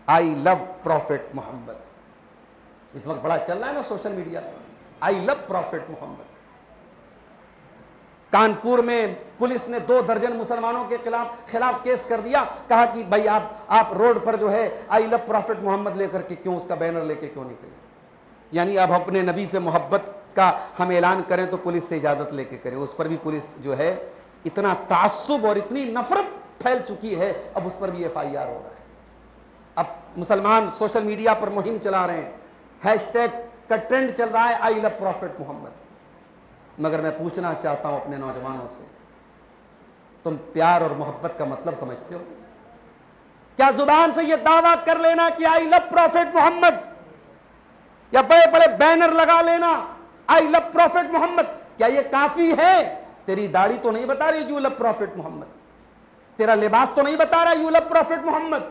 آئی لو prophet محمد. اس وقت بڑا چل رہا ہے نا سوشل میڈیا پر, آئی لو پروفیٹ محمد. کانپور میں پولیس نے 2 درجن مسلمانوں کے خلاف کیس کر دیا. کہا کہ بھائی آپ روڈ پر جو ہے آئی لو پروفیٹ محمد لے کر کے کیوں, اس کا بینر لے کے کیوں نکلے. یعنی اب اپنے نبی سے محبت کا ہم اعلان کریں تو پولیس سے اجازت لے کے کریں. اس پر بھی پولیس جو ہے اتنا تعصب اور اتنی نفرت پھیل چکی ہے, اب اس پر بھی FIR ہو رہا ہے. اب مسلمان سوشل میڈیا پر مہم چلا رہے ہیں, ہیش ٹیگ کا ٹرینڈ چل رہا ہے آئی لو پروفیٹ محمد. مگر میں پوچھنا چاہتا ہوں اپنے نوجوانوں سے, تم پیار اور محبت کا مطلب سمجھتے ہو؟ کیا زبان سے یہ دعویٰ کر لینا کہ آئی لو پروفیٹ محمد, یا بڑے بڑے بینر لگا لینا آئی لو پروفیٹ محمد, کیا یہ کافی ہے؟ تیری داڑھی تو نہیں بتا رہی یو لو پروفیٹ محمد, تیرا لباس تو نہیں بتا رہا ہے یو لو پروفیٹ محمد,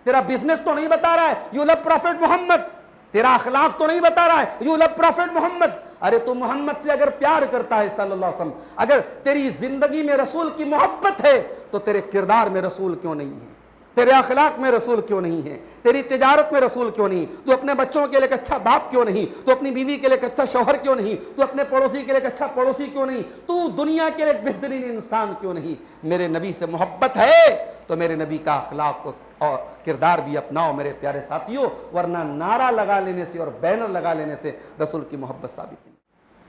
تیرا بزنس تو نہیں بتا رہا ہے یو لو پروفیٹ محمد, تیرا اخلاق تو نہیں بتا رہا ہے یو لو پروفیٹ محمد. ارے تو محمد سے اگر پیار کرتا ہے صلی اللہ علیہ وسلم, اگر تیری زندگی میں رسول کی محبت ہے, تو تیرے کردار میں رسول کیوں نہیں ہے؟ تیرے اخلاق میں رسول کیوں نہیں ہے؟ تیری تجارت میں رسول کیوں نہیں؟ تو اپنے بچوں کے لیے ایک اچھا باپ کیوں نہیں؟ تو اپنی بیوی کے لیے ایک اچھا شوہر کیوں نہیں؟ تو اپنے پڑوسی کے لیے ایک اچھا پڑوسی کیوں نہیں؟ تو دنیا کے لیے ایک بہترین انسان کیوں نہیں؟ میرے نبی سے محبت ہے تو میرے نبی کا اخلاق اور کردار بھی اپناؤ میرے پیارے ساتھیوں, ورنہ نعرہ لگا لینے سے اور بینر لگا لینے سے رسول کی محبت ثابت نہیں.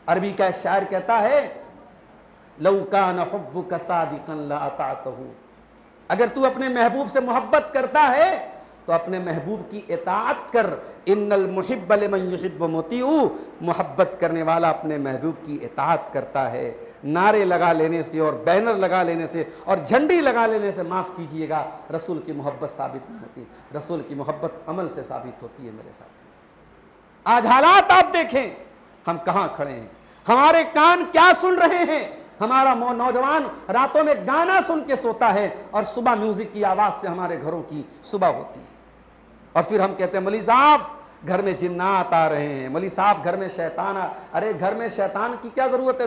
عربی کا ایک شاعر کہتا ہے, لو کان حبک صادقا لاطعتہ, اگر تو اپنے محبوب سے محبت کرتا ہے تو اپنے محبوب کی اطاعت کر. ان المحب لمن یحب مطیع, محبت کرنے والا اپنے محبوب کی اطاعت کرتا ہے. نعرے لگا لینے سے اور بینر لگا لینے سے اور جھنڈی لگا لینے سے معاف کیجئے گا, رسول کی محبت ثابت نہیں ہوتی. رسول کی محبت عمل سے ثابت ہوتی ہے میرے ساتھ. آج حالات آپ دیکھیں, ہم کہاں کھڑے ہیں, ہمارے کان کیا سن رہے ہیں. ہمارا نوجوان راتوں میں گانا سن کے سوتا ہے اور صبح میوزک کی آواز سے ہمارے گھروں کی صبح ہوتی ہے. اور پھر ہم کہتے ہیں مولوی صاحب گھر میں جنات آ رہے ہیں, مولوی صاحب گھر میں شیطان ارے گھر میں شیطان کی کیا ضرورت ہے؟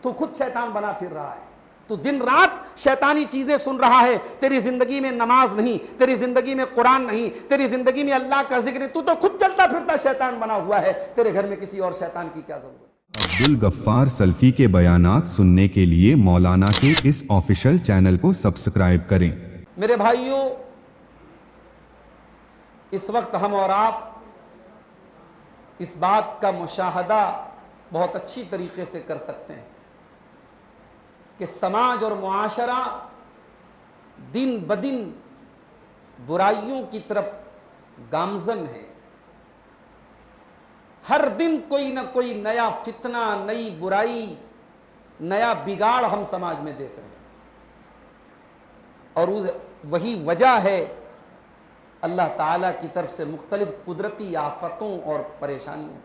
تو خود شیطان بنا پھر رہا ہے. تو دن رات شیطانی چیزیں سن رہا ہے. تیری زندگی میں نماز نہیں, تیری زندگی میں قرآن نہیں, تیری زندگی میں اللہ کا ذکر نہیں, تو خود چلتا پھرتا شیطان بنا ہوا ہے. تیرے گھر میں کسی اور شیطان کی کیا ضرورت ہے؟ عبدالغفار سلفی کے بیانات سننے کے لیے مولانا کے اس آفیشل چینل کو سبسکرائب کریں. میرے بھائیوں, اس وقت ہم اور آپ اس بات کا مشاہدہ بہت اچھی طریقے سے کر سکتے ہیں کہ سماج اور معاشرہ دن بدن برائیوں کی طرف گامزن ہے. ہر دن کوئی نہ کوئی نیا فتنہ, نئی برائی, نیا بگاڑ ہم سماج میں دیکھ رہے ہیں. اور وہی وجہ ہے اللہ تعالیٰ کی طرف سے مختلف قدرتی آفتوں اور پریشانیوں.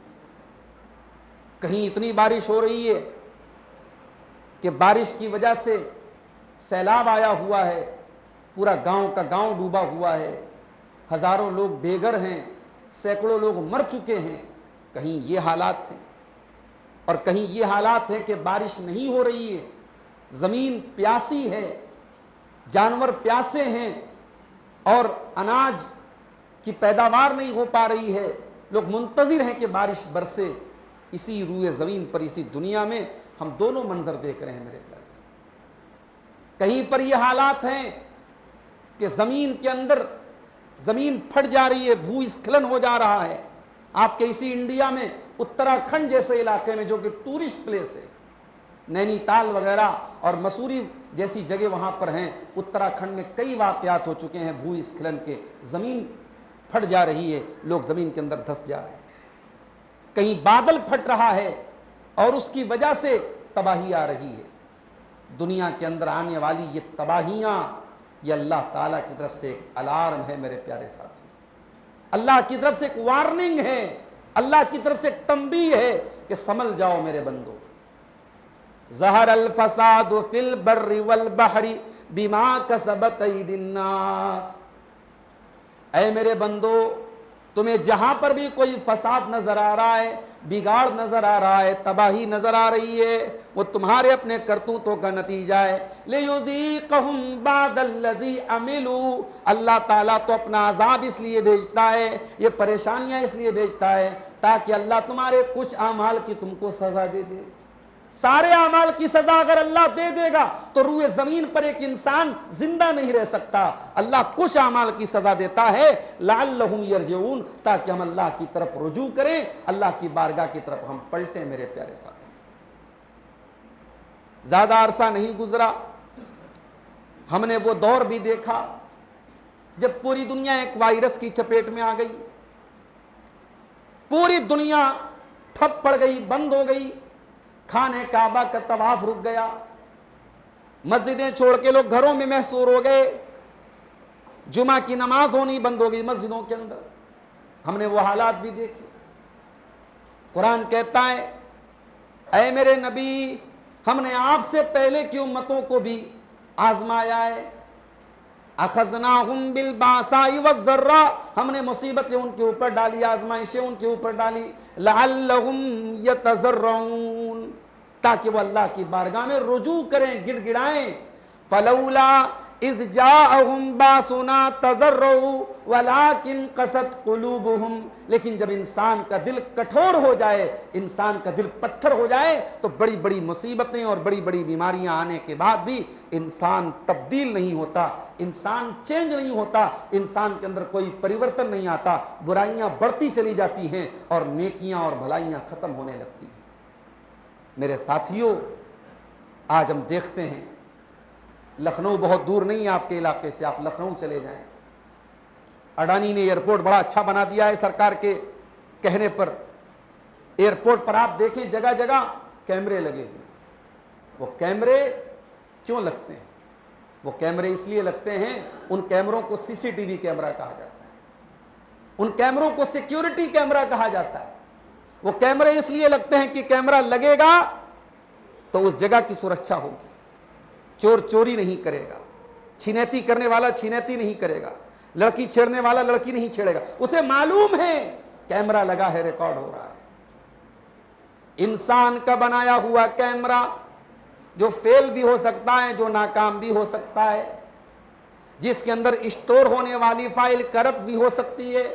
کہیں اتنی بارش ہو رہی ہے کہ بارش کی وجہ سے سیلاب آیا ہوا ہے, پورا گاؤں کا گاؤں ڈوبا ہوا ہے, ہزاروں لوگ بے گھر ہیں, سینکڑوں لوگ مر چکے ہیں. کہیں یہ حالات ہیں, اور کہیں یہ حالات ہیں کہ بارش نہیں ہو رہی ہے, زمین پیاسی ہے, جانور پیاسے ہیں, اور اناج کی پیداوار نہیں ہو پا رہی ہے. لوگ منتظر ہیں کہ بارش برسے. اسی روئے زمین پر, اسی دنیا میں ہم دونوں منظر دیکھ رہے ہیں میرے پیارے. کہیں پر یہ حالات ہیں کہ زمین کے اندر زمین پھٹ جا رہی ہے, بھوسکھلن ہو جا رہا ہے. آپ کے اسی انڈیا میں اتراکھنڈ جیسے علاقے میں جو کہ ٹورسٹ پلیس ہے, نینی تال وغیرہ اور مسوری جیسی جگہ وہاں پر ہیں, اتراکھنڈ میں کئی واقعات ہو چکے ہیں بھوسکھلن کے. زمین پھٹ جا رہی ہے, لوگ زمین کے اندر دھس جا رہے ہیں. کہیں بادل پھٹ رہا ہے اور اس کی وجہ سے تباہی آ رہی ہے. دنیا کے اندر آنے والی یہ تباہیاں, یہ اللہ تعالیٰ کی طرف سے ایک الارم ہے میرے پیارے ساتھی. اللہ کی طرف سے ایک وارننگ ہے, اللہ کی طرف سے ایک تنبیہ ہے کہ سنبھل جاؤ میرے بندو. ظہر الفساد فی البر والبحر بما کسبت ایدی الناس. اے میرے بندو, تمہیں جہاں پر بھی کوئی فساد نظر آ رہا ہے، بگاڑ نظر آ رہا ہے، تباہی نظر آ رہی ہے، وہ تمہارے اپنے کرتوتوں کا نتیجہ ہے۔ لِيُذِيقَهُمْ بَعْدَ الَّذِي عَمِلُوا، اللہ تعالیٰ تو اپنا عذاب اس لیے بھیجتا ہے، یہ پریشانیاں اس لیے بھیجتا ہے تاکہ اللہ تمہارے کچھ اعمال کی تم کو سزا دے دے۔ سارے اعمال کی سزا اگر اللہ دے دے گا تو روئے زمین پر ایک انسان زندہ نہیں رہ سکتا۔ اللہ کچھ اعمال کی سزا دیتا ہے لعلہم یرجعون، تاکہ ہم اللہ کی طرف رجوع کریں، اللہ کی بارگاہ کی طرف ہم پلٹیں۔ میرے پیارے ساتھی، زیادہ عرصہ نہیں گزرا، ہم نے وہ دور بھی دیکھا جب پوری دنیا ایک وائرس کی چپیٹ میں آ گئی، پوری دنیا ٹھپ پڑ گئی، بند ہو گئی، خانہ کعبہ کا طواف رک گیا، مسجدیں چھوڑ کے لوگ گھروں میں محصور ہو گئے، جمعہ کی نماز ہونی بند ہو گئی مسجدوں کے اندر۔ ہم نے وہ حالات بھی دیکھے۔ قرآن کہتا ہے اے میرے نبی، ہم نے آپ سے پہلے کی امتوں کو بھی آزمایا ہے۔ اخذناہم بالباساء والضراء، ہم نے مصیبتیں ان کے اوپر ڈالی، آزمائشیں ان کے اوپر ڈالی، لعلہم یتضرعون، تاکہ وہ اللہ کی بارگاہ میں رجوع کریں، گڑ گڑائیں۔ فلولا اذ جاءہم باسنا تضرعوا ولکن قست قلوبہم، لیکن جب انسان کا دل کٹھور ہو جائے، انسان کا دل پتھر ہو جائے، تو بڑی بڑی مصیبتیں اور بڑی بڑی بیماریاں آنے کے بعد بھی انسان تبدیل نہیں ہوتا، انسان چینج نہیں ہوتا، انسان کے اندر کوئی پریورتن نہیں آتا، برائیاں بڑھتی چلی جاتی ہیں اور نیکیاں اور بھلائیاں ختم ہونے لگتی ہیں۔ میرے ساتھیوں، آج ہم دیکھتے ہیں لکھنؤ بہت دور نہیں ہے آپ کے علاقے سے، آپ لکھنؤ چلے جائیں، اڈانی نے ایئرپورٹ بڑا اچھا بنا دیا ہے سرکار کے کہنے پر۔ ایئرپورٹ پر آپ دیکھیں جگہ جگہ کیمرے لگے ہوئے۔ وہ کیمرے کیوں لگتے ہیں؟ وہ کیمرے اس لیے لگتے ہیں، ان کیمروں کو سی سی ٹی وی کیمرہ کہا جاتا ہے، ان کیمروں کو سیکیورٹی کیمرہ کہا جاتا ہے۔ وہ کیمرے اس لیے لگتے ہیں کہ کیمرہ لگے گا تو اس جگہ کی سرکشا ہوگی، چور چوری نہیں کرے گا، چھینیتی کرنے والا چھینیتی نہیں کرے گا، لڑکی چھیڑنے والا لڑکی نہیں چھیڑے گا، اسے معلوم ہے کیمرہ لگا ہے، ریکارڈ ہو رہا ہے۔ انسان کا بنایا ہوا کیمرہ جو فیل بھی ہو سکتا ہے، جو ناکام بھی ہو سکتا ہے، جس کے اندر اسٹور ہونے والی فائل کرپٹ بھی ہو سکتی ہے،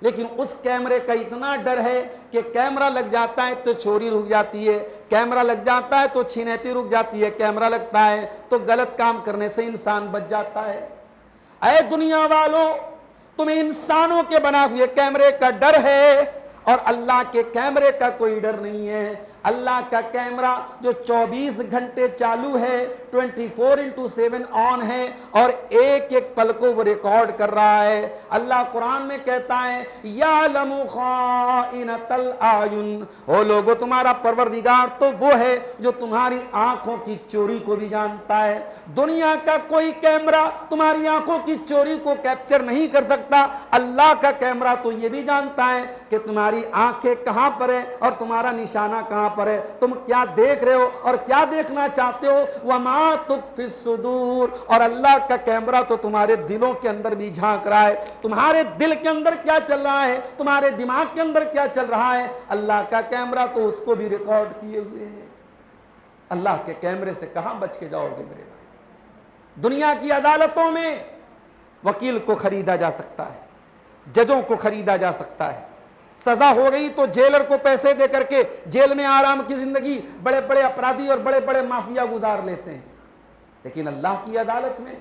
لیکن اس کیمرے کا اتنا ڈر ہے کہ کیمرہ لگ جاتا ہے تو چوری رک جاتی ہے، کیمرہ لگ جاتا ہے تو چھینیتی رک جاتی ہے، کیمرہ لگتا ہے تو غلط کام کرنے سے انسان بچ جاتا ہے۔ اے دنیا والوں، تمہیں انسانوں کے بنا ہوئے کیمرے کا ڈر ہے اور اللہ کے کیمرے کا کوئی ڈر نہیں ہے۔ اللہ کا کیمرہ جو 24 گھنٹے چالو ہے، 24/7 آن ہے اور ایک ایک پل کو وہ ریکارڈ کر رہا ہے۔ اللہ قرآن میں کہتا ہے یعلم خائنۃ الاعین، او لوگو تمہارا پروردگار تو وہ ہے جو تمہاری آنکھوں کی چوری کو بھی جانتا ہے۔ دنیا کا کوئی کیمرہ تمہاری آنکھوں کی چوری کو کیپچر نہیں کر سکتا، اللہ کا کیمرہ تو یہ بھی جانتا ہے کہ تمہاری آنکھیں کہاں پر ہے اور تمہارا نشانہ کہاں پر ہے، تم کیا دیکھ رہے ہو اور کیا دیکھنا چاہتے ہو۔ وما تخفی الصدور، اور اللہ کا کیمرہ تو تمہارے دلوں کے اندر بھی جھانک رہا ہے، تمہارے دل کے اندر کیا چل رہا ہے، تمہارے دماغ کے اندر کیا چل رہا ہے، اللہ کا کیمرہ تو اس کو بھی ریکارڈ کیے ہوئے ہیں۔ اللہ کے کیمرے سے کہاں بچ کے جاؤ گے میرے بھائی؟ دنیا کی عدالتوں میں وکیل کو خریدا جا سکتا ہے، ججوں کو خریدا جا سکتا ہے، سزا ہو گئی تو جیلر کو پیسے دے کر کے جیل میں آرام کی زندگی بڑے بڑے اپرادھی اور بڑے بڑے مافیا گزار لیتے ہیں، لیکن اللہ کی عدالت میں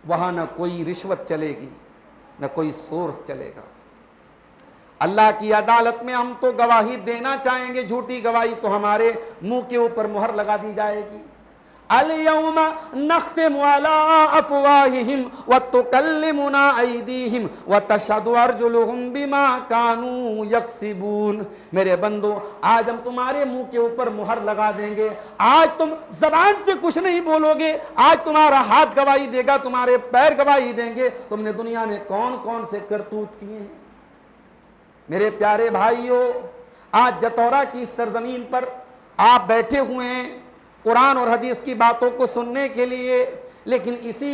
وہاں نہ کوئی رشوت چلے گی، نہ کوئی سورس چلے گا۔ اللہ کی عدالت میں ہم تو گواہی دینا چاہیں گے، جھوٹی گواہی تو ہمارے منہ کے اوپر مہر لگا دی جائے گی۔ اليوم نختم على افواههم وتكلمنا ايديهم وتشهد ارجلهم بما كانوا يكسبون۔ میرے بندو، آج ہم تمہارے منہ کے اوپر مہر لگا دیں گے، آج تم زبان سے کچھ نہیں بولو گے، آج تمہارا ہاتھ گواہی دے گا، تمہارے پیر گواہی دیں گے تم نے دنیا میں کون کون سے کرتوت کیے ہیں۔ میرے پیارے بھائیوں، آج جتورا کی سرزمین پر آپ بیٹھے ہوئے ہیں قرآن اور حدیث کی باتوں کو سننے کے لیے، لیکن اسی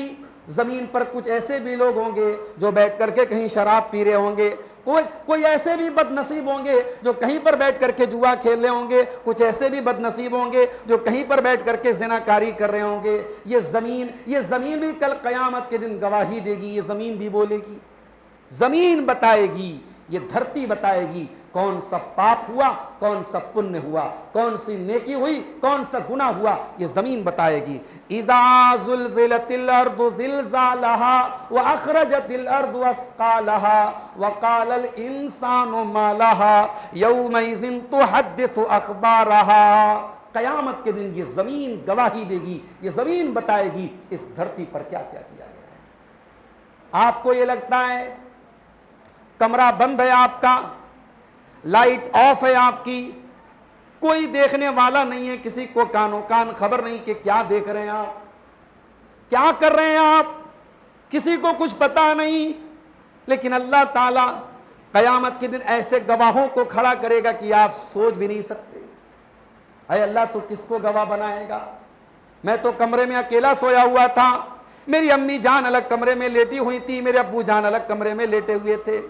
زمین پر کچھ ایسے بھی لوگ ہوں گے جو بیٹھ کر کے کہیں شراب پی رہے ہوں گے، کوئی ایسے بھی بد نصیب ہوں گے جو کہیں پر بیٹھ کر کے جوا کھیل رہے ہوں گے، کچھ ایسے بھی بد نصیب ہوں گے جو کہیں پر بیٹھ کر کے زنا کاری کر رہے ہوں گے۔ یہ زمین بھی کل قیامت کے دن گواہی دے گی، یہ زمین بھی بولے گی، زمین بتائے گی، یہ دھرتی بتائے گی کون سا پاپ ہوا، کون سا پنیہ ہوا، کون سی نیکی ہوئی، کون سا گناہ ہوا، یہ زمین بتائے گی۔ اذا زلزلت الارض زلزالها واخرجت الارض اثقالها وقال الانسان ما لها يومئذ تحدث اخبارها۔ قیامت کے دن یہ زمین گواہی دے گی، یہ زمین بتائے گی اس دھرتی پر کیا کیا کیا گیا ہے۔ آپ کو یہ لگتا ہے کمرہ بند ہے آپ کا، لائٹ آف ہے آپ کی، کوئی دیکھنے والا نہیں ہے، کسی کو کانوں کان خبر نہیں کہ کیا دیکھ رہے ہیں آپ، کیا کر رہے ہیں آپ، کسی کو کچھ پتا نہیں، لیکن اللہ تعالیٰ قیامت کے دن ایسے گواہوں کو کھڑا کرے گا کہ آپ سوچ بھی نہیں سکتے۔ اے اللہ تو کس کو گواہ بنائے گا؟ میں تو کمرے میں اکیلا سویا ہوا تھا، میری امی جان الگ کمرے میں لیٹی ہوئی تھی، میرے ابو جان الگ کمرے میں لیٹے ہوئے تھے،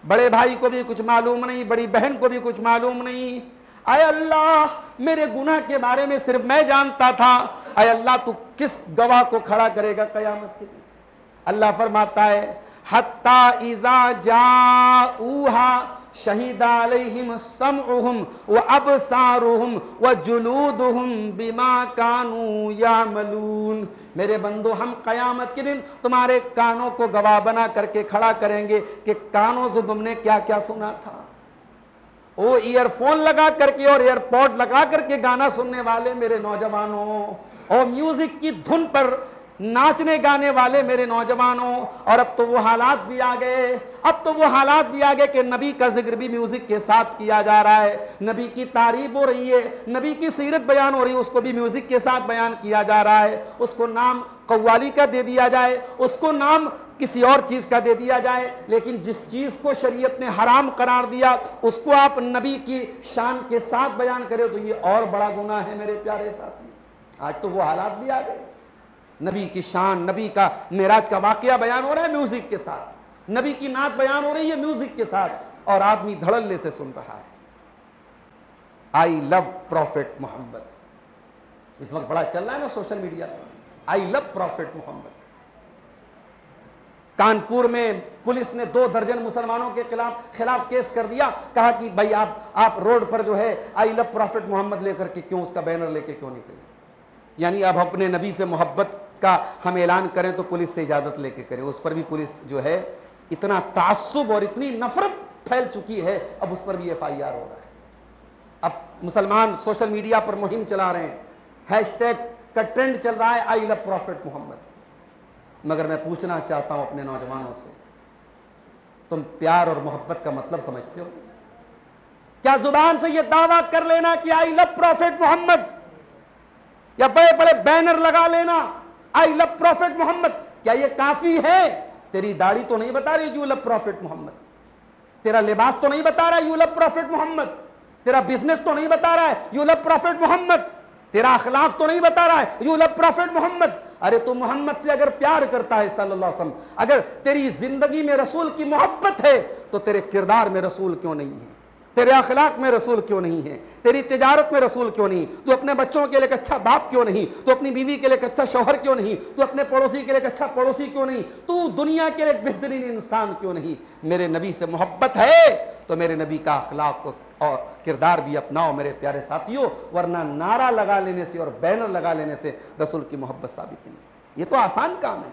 بڑے بھائی کو بھی کچھ معلوم نہیں، بڑی بہن کو بھی کچھ معلوم نہیں۔ اے اللہ میرے گناہ کے بارے میں صرف میں جانتا تھا، اے اللہ تو کس گواہ کو کھڑا کرے گا قیامت کے دن؟ اللہ فرماتا ہے حتی اذا جاؤوها شہید علیہم سمعہم وابصارہم وجلودہم بما کانوا یعملون۔ میرے بندو ہم قیامت کے دن تمہارے کانوں کو گواہ بنا کر کے کھڑا کریں گے کہ کانوں سے تم نے کیا کیا سنا تھا۔ او ایئر فون لگا کر کے اور ایئر پوڈ لگا کر کے گانا سننے والے میرے نوجوانوں، اور میوزک کی دھن پر ناچنے گانے والے میرے نوجوانوں، اور اب تو وہ حالات بھی آ گئے، اب تو وہ حالات بھی آ گئے کہ نبی کا ذکر بھی میوزک کے ساتھ کیا جا رہا ہے، نبی کی تعریف ہو رہی ہے، نبی کی سیرت بیان ہو رہی ہے، اس کو بھی میوزک کے ساتھ بیان کیا جا رہا ہے، اس کو نام قوالی کا دے دیا جائے، اس کو نام کسی اور چیز کا دے دیا جائے، لیکن جس چیز کو شریعت نے حرام قرار دیا اس کو آپ نبی کی شان کے ساتھ بیان کرے تو یہ اور بڑا گناہ ہے میرے پیارے ساتھی۔ آج تو وہ حالات بھی آ گئے، نبی کی شان، نبی کا معراج کا واقعہ بیان ہو رہا ہے میوزک کے ساتھ، نبی کی نعت بیان ہو رہی ہے میوزک کے ساتھ، اور آدمی دھڑلے سے سن رہا ہے۔ آئی لو پروفیٹ محمد، اس وقت بڑا چل رہا ہے نا سوشل میڈیا پر، آئی لو پروفیٹ محمد۔ کانپور میں پولیس نے 2 درجن مسلمانوں کے خلاف کیس کر دیا، کہا کہ بھائی آپ روڈ پر جو ہے آئی لو پروفیٹ محمد لے کر کے کیوں، اس کا بینر لے کے کیوں نہیں تھے؟ یعنی اب اپنے نبی سے محبت کا ہم اعلان کریں تو پولیس سے اجازت لے کے کریں، اس پر بھی پولیس جو ہے اتنا تعصب اور اتنی نفرت پھیل چکی ہے، اب اس پر بھی FIR ہو رہا ہے۔ اب مسلمان سوشل میڈیا پر مہم چلا رہے ہیں، ہیش ٹیگ کا ٹرینڈ چل رہا ہے آئی لو پروفیٹ محمد۔ مگر میں پوچھنا چاہتا ہوں اپنے نوجوانوں سے، تم پیار اور محبت کا مطلب سمجھتے ہو؟ کیا زبان سے یہ دعویٰ کر لینا کہ آئی لو پروفیٹ محمد، یا بڑے بڑے بینر لگا لینا آئی لو پروفیٹ محمد، کیا یہ کافی ہے؟ تیری داڑھی تو نہیں بتا رہی یو لو پروفیٹ محمد، تیرا لباس تو نہیں بتا رہا یو لو پروفیٹ محمد، تیرا بزنس تو نہیں بتا رہا ہے یو لو پروفیٹ محمد، تیرا اخلاق تو نہیں بتا رہا ہے یو لو پروفیٹ محمد۔ ارے تو محمد سے اگر پیار کرتا ہے صلی اللہ علیہ وسلم، اگر تیری زندگی میں رسول کی محبت ہے تو تیرے کردار میں رسول کیوں نہیں ہے؟ تیرے اخلاق میں رسول کیوں نہیں ہے؟ تیری تجارت میں رسول کیوں نہیں؟ تو اپنے بچوں کے لیے ایک اچھا باپ کیوں نہیں؟ تو اپنی بیوی کے لیے ایک اچھا شوہر کیوں نہیں؟ تو اپنے پڑوسی کے لیے ایک اچھا پڑوسی کیوں نہیں؟ تو دنیا کے لیے ایک بہترین انسان کیوں نہیں؟ میرے نبی سے محبت ہے تو میرے نبی کا اخلاق اور کردار بھی اپناؤ میرے پیارے ساتھیوں، ورنہ نعرہ لگا لینے سے اور بینر لگا لینے سے رسول کی محبت ثابت نہیں ہوتی۔ یہ تو آسان کام ہے،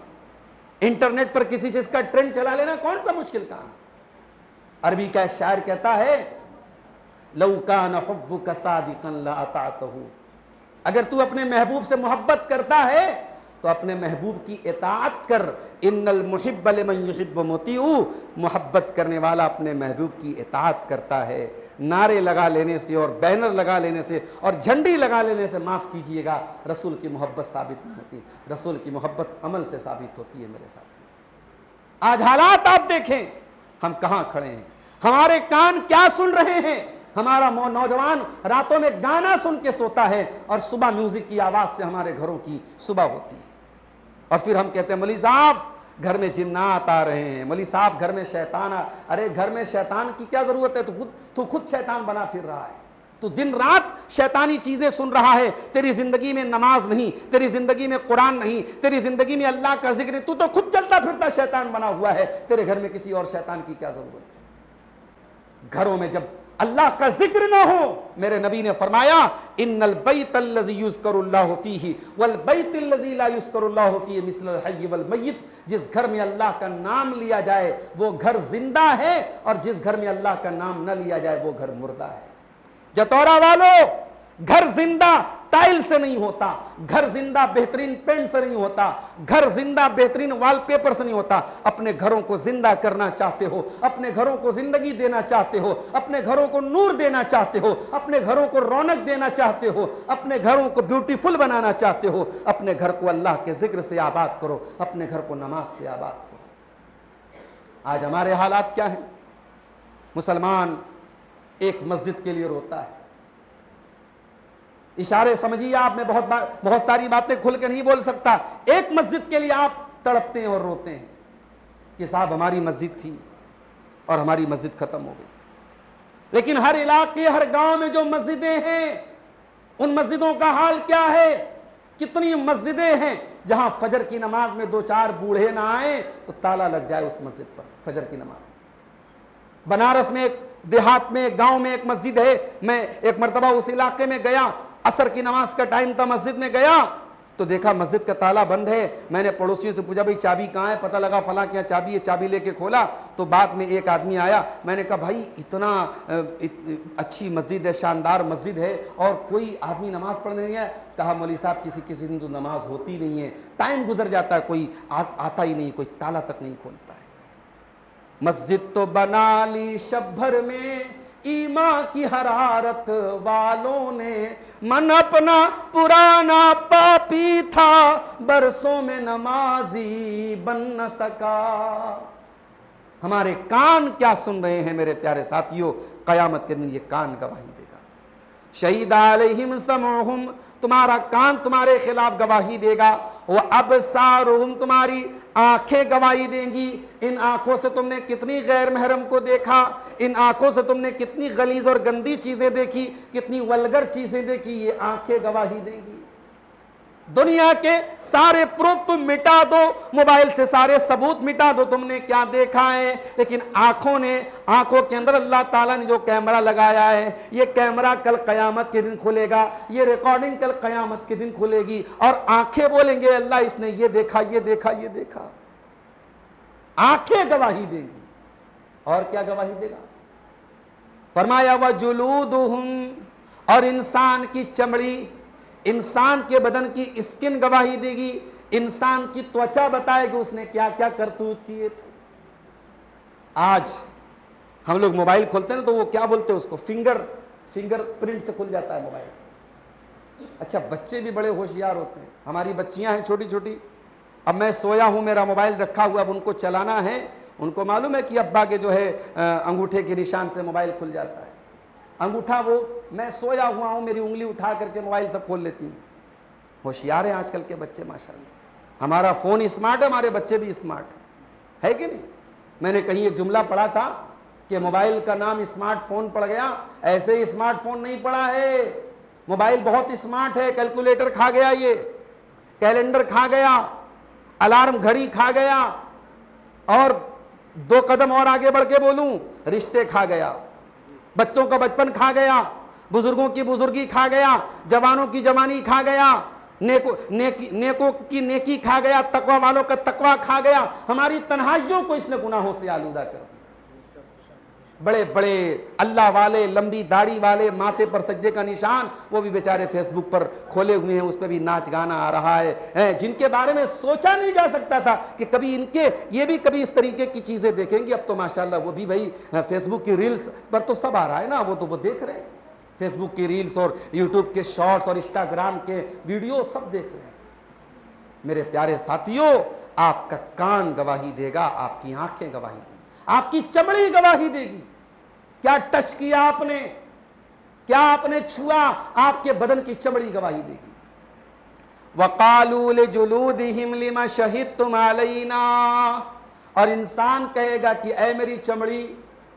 انٹرنیٹ پر کسی چیز کا ٹرینڈ چلا لینا کون سا مشکل کام ہے۔ عربی کا ایک شاعر کہتا ہے لو کان حبک صادقا لاطعتہ، اگر تو اپنے محبوب سے محبت کرتا ہے تو اپنے محبوب کی اطاعت کر، ان المحب لمن یحب مطیع، محبت کرنے والا اپنے محبوب کی اطاعت کرتا ہے۔ نعرے لگا لینے سے اور بینر لگا لینے سے اور جھنڈی لگا لینے سے معاف کیجئے گا رسول کی محبت ثابت نہیں ہوتی، رسول کی محبت عمل سے ثابت ہوتی ہے میرے ساتھی۔ آج حالات آپ دیکھیں ہم کہاں کھڑے ہیں، ہمارے کان کیا سن رہے ہیں۔ ہمارا نوجوان راتوں میں گانا سن کے سوتا ہے اور صبح میوزک کی آواز سے ہمارے گھروں کی صبح ہوتی ہے، اور پھر ہم کہتے ہیں مولوی صاحب گھر میں جنات آ رہے ہیں، مولوی صاحب گھر میں شیطان ارے گھر میں شیطان کی کیا ضرورت ہے؟ تو خود شیطان بنا پھر رہا ہے، تو دن رات شیطانی چیزیں سن رہا ہے، تیری زندگی میں نماز نہیں، تیری زندگی میں قرآن نہیں، تیری زندگی میں اللہ کا ذکر نہیں، تو خود چلتا پھرتا شیطان بنا ہوا ہے، تیرے گھر میں کسی اور شیطان کی کیا ضرورت ہے؟ گھروں میں جب اللہ کا ذکر نہ ہو، میرے نبی نے فرمایا ان البیت الذی یذکر اللہ فیہ والبیت الذی لا یذکر اللہ فیہ مثل الحی والمیت، جس گھر میں اللہ کا نام لیا جائے وہ گھر زندہ ہے، اور جس گھر میں اللہ کا نام نہ لیا جائے وہ گھر مردہ ہے۔ جتورا والو، گھر زندہ ٹائل سے نہیں ہوتا، گھر زندہ بہترین پینٹ سے نہیں ہوتا، گھر زندہ بہترین وال پیپر سے نہیں ہوتا۔ اپنے گھروں کو زندہ کرنا چاہتے ہو، اپنے گھروں کو زندگی دینا چاہتے ہو، اپنے گھروں کو نور دینا چاہتے ہو، اپنے گھروں کو رونق دینا چاہتے ہو، اپنے گھروں کو بیوٹیفل بنانا چاہتے ہو، اپنے گھر کو اللہ کے ذکر سے آباد کرو، اپنے گھر کو نماز سے آباد کرو۔ آج ہمارے حالات کیا ہیں؟ مسلمان ایک مسجد کے لیے روتا ہے، اشارے سمجھیے آپ، میں بہت ساری باتیں کھل کے نہیں بول سکتا، ایک مسجد کے لیے آپ تڑپتے ہیں اور روتے ہیں کہ صاحب ہماری مسجد تھی اور ہماری مسجد ختم ہو گئی۔ لیکن ہر علاقے، ہر گاؤں میں جو مسجدیں ہیں، ان مسجدوں کا حال کیا ہے؟ کتنی مسجدیں ہیں جہاں فجر کی نماز میں دو چار بوڑھے نہ آئیں تو تالا لگ جائے اس مسجد پر فجر کی نماز۔ بنارس میں ایک دیہات میں، ایک گاؤں میں ایک مسجد ہے، میں ایک مرتبہ اس علاقے میں گیا، عصر کی نماز کا ٹائم تھا، مسجد میں گیا تو دیکھا مسجد کا تالا بند ہے۔ میں نے پڑوسیوں سے پوچھا بھائی چابی کہاں ہے؟ پتہ لگا فلاں کے یہاں چابی ہے، چابی لے کے کھولا تو بعد میں ایک آدمی آیا، میں نے کہا بھائی اتنا اچھی مسجد ہے، شاندار مسجد ہے اور کوئی آدمی نماز پڑھنے نہیں ہے؟ کہا مولوی صاحب کسی دن تو نماز ہوتی نہیں ہے، ٹائم گزر جاتا ہے، کوئی آتا ہی نہیں، کوئی تالا تک نہیں کھولتا ہے۔ مسجد تو بنا لی شب بھر میں ایمان کی حرارت والوں نے، من اپنا پرانا پاپی تھا برسوں میں نمازی بن نہ سکا۔ ہمارے کان کیا سن رہے ہیں میرے پیارے ساتھیوں؟ قیامت کے دن یہ کان گواہی دے گا۔ شہید علیہم سمعہم، تمہارا کان تمہارے خلاف گواہی دے گا، وابصارہم، تمہاری آنکھیں گواہی دیں گی۔ ان آنکھوں سے تم نے کتنی غیر محرم کو دیکھا، ان آنکھوں سے تم نے کتنی غلیظ اور گندی چیزیں دیکھی، کتنی ولگر چیزیں دیکھی، یہ آنکھیں گواہی دیں گی۔ دنیا کے سارے پروف تم مٹا دو، موبائل سے سارے ثبوت مٹا دو، تم نے کیا دیکھا ہے، لیکن آنکھوں کے اندر اللہ تعالیٰ نے جو کیمرہ لگایا ہے، یہ کیمرہ کل قیامت کے دن کھلے گا، یہ ریکارڈنگ کل قیامت کے دن کھلے گی، اور آنکھیں بولیں گے اللہ اس نے یہ دیکھا، یہ دیکھا، یہ دیکھا۔ آنکھیں گواہی دیں گی، اور کیا گواہی دے گا؟ فرمایا وَجُلُودُهُمْ، اور انسان کی چمڑی، انسان کے بدن کی اسکن گواہی دے گی، انسان کی توچا بتائے گی اس نے کیا کیا کرتوت کیے تھے۔ آج ہم لوگ موبائل کھولتے ہیں تو وہ کیا بولتے ہیں اس کو، فنگر پرنٹ سے کھل جاتا ہے موبائل۔ اچھا بچے بھی بڑے ہوشیار ہوتے ہیں، ہماری بچیاں ہیں چھوٹی چھوٹی، اب میں سویا ہوں میرا موبائل رکھا ہوا، اب ان کو چلانا ہے، ان کو معلوم ہے کہ ابا کے جو ہے انگوٹھے کے نشان سے موبائل کھل جاتا ہے، انگوٹھا وہ میں سویا ہوا ہوں میری انگلی اٹھا کر کے موبائل سب کھول لیتی ہیں۔ ہوشیار ہیں آج کل کے بچے ماشاءاللہ، ہمارا فون اسمارٹ ہے، ہمارے بچے بھی اسمارٹ ہے کہ نہیں؟ میں نے کہیں ایک جملہ پڑھا تھا کہ موبائل کا نام اسمارٹ فون پڑ گیا، ایسے ہی اسمارٹ فون نہیں پڑا ہے، موبائل بہت اسمارٹ ہے، کیلکولیٹر کھا گیا، یہ کیلنڈر کھا گیا، الارم گھڑی کھا گیا، اور 2 قدم اور آگے بڑھ کے بولوں رشتے کھا گیا، بچوں کا بچپن کھا گیا، بزرگوں کی بزرگی کھا گیا، جوانوں کی جوانی کھا گیا، نیکوں کی نیکی کھا گیا، تقوی والوں کا تقوی کھا گیا، ہماری تنہائیوں کو اس نے گناہوں سے آلودہ کر دیا۔ بڑے بڑے اللہ والے، لمبی داڑھی والے، ماتھے پر سجدے کا نشان، وہ بھی بیچارے فیس بک پر کھولے ہوئے ہیں، اس پہ بھی ناچ گانا آ رہا ہے، جن کے بارے میں سوچا نہیں جا سکتا تھا کہ کبھی یہ بھی کبھی اس طریقے کی چیزیں دیکھیں گے۔ اب تو ماشاءاللہ وہ بھی بھائی فیس بک کی ریلز پر تو سب آ رہا ہے نا، وہ دیکھ رہے ہیں، فیس بک کی ریلز اور یوٹیوب کے شارٹس اور انسٹاگرام کے ویڈیو سب دیکھ رہے ہیں۔ میرے پیارے ساتھیوں، آپ کا کان گواہی دے گا، آپ کی آنکھیں گواہی دیں گی، آپ کی چمڑی گواہی دے گی، کیا ٹچ کیا آپ نے، کیا آپ نے چھوا، آپ کے بدن کی چمڑی گواہی دے گی۔ وقالوا لجلودهم لما شهدتم علینا، اور انسان کہے گا کہ اے میری چمڑی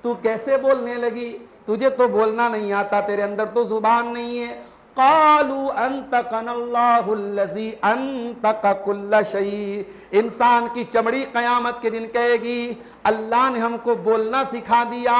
تو کیسے بولنے لگی، تجھے تو بولنا نہیں آتا، تیرے اندر تو زبان نہیں ہے۔ قالوا انطقنا اللہ الذی انطق کل شیء، انسان کی چمڑی قیامت کے دن کہے گی اللہ نے ہم کو بولنا سکھا دیا،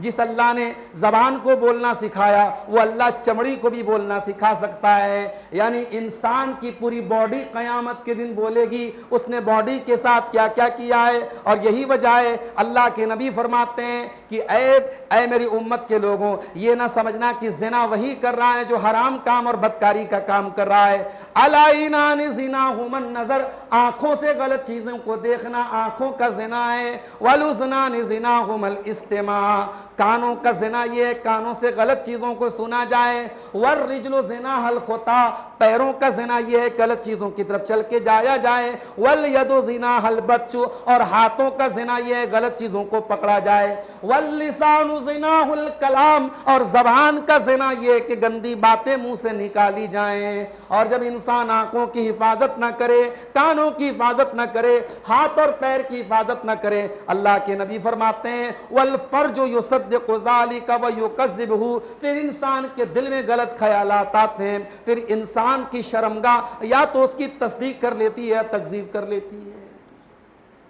جس اللہ نے زبان کو بولنا سکھایا وہ اللہ چمڑی کو بھی بولنا سکھا سکتا ہے۔ یعنی انسان کی پوری باڈی قیامت کے دن بولے گی اس نے باڈی کے ساتھ کیا کیا کیا ہے، اور یہی وجہ ہے اللہ کے نبی فرماتے ہیں کہ اے میری امت کے لوگوں، یہ نہ سمجھنا کہ زنا وہی کر رہا ہے جو حرام کام اور بدکاری کا کام کر رہا ہے۔ العینان زناہما النظر، آنکھوں سے غلط چیزوں کو دیکھنا آنکھوں کا زنا ہے۔ والأذنان زناہما الاستماع، کانوں کا زنا یہ ہے کانوں سے غلط چیزوں کو سنا جائے۔ والرجل زناہا الخطا، پیروں کا زنا یہ ہے غلط چیزوں کی طرف چل کے جایا جائے۔ والید زناہا البطش، اور ہاتھوں کا زنا یہ ہے غلط چیزوں کو پکڑا جائے۔ واللسان زناہ الکلام، اور زبان کا زنا یہ ہے کہ گندی باتیں منہ سے نکالی جائیں۔ اور جب انسان آنکھوں کی حفاظت نہ کرے، کانوں کی حفاظت نہ کرے، ہاتھ اور پیر کی حفاظت نہ کرے، اللہ کے نبی فرماتے ہیں والفرج یصدق ذلک ویکذبہ، پھر انسان کے دل میں غلط خیالات آتے ہیں، پھر انسان کی شرمگاہ یا تو اس کی تصدیق کر لیتی ہے یا تکذیب کر لیتی ہے۔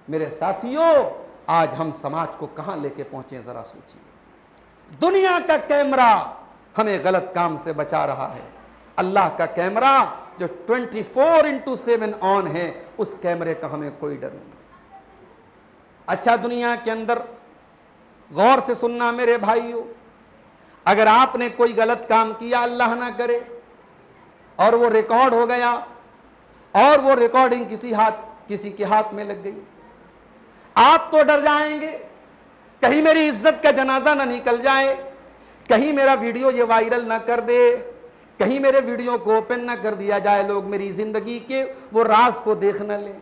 میرے ساتھیوں، آج ہم سماج کو کہاں لے کے پہنچے ذرا سوچیے۔ دنیا کا کیمرہ ہمیں غلط کام سے بچا رہا ہے، اللہ کا کیمرہ جو 24/7 آن ہے اس کیمرے کا ہمیں کوئی ڈر نہیں۔ اچھا، دنیا کے اندر غور سے سننا میرے بھائیوں، اگر آپ نے کوئی غلط کام کیا اللہ نہ کرے اور وہ ریکارڈ ہو گیا اور وہ ریکارڈنگ کسی کے ہاتھ میں لگ گئی، آپ تو ڈر جائیں گے کہیں میری عزت کا جنازہ نہ نکل جائے، کہیں میرا ویڈیو یہ وائرل نہ کر دے، کہیں میرے ویڈیو کو اوپن نہ کر دیا جائے، لوگ میری زندگی کے وہ راز کو دیکھ نہ لیں۔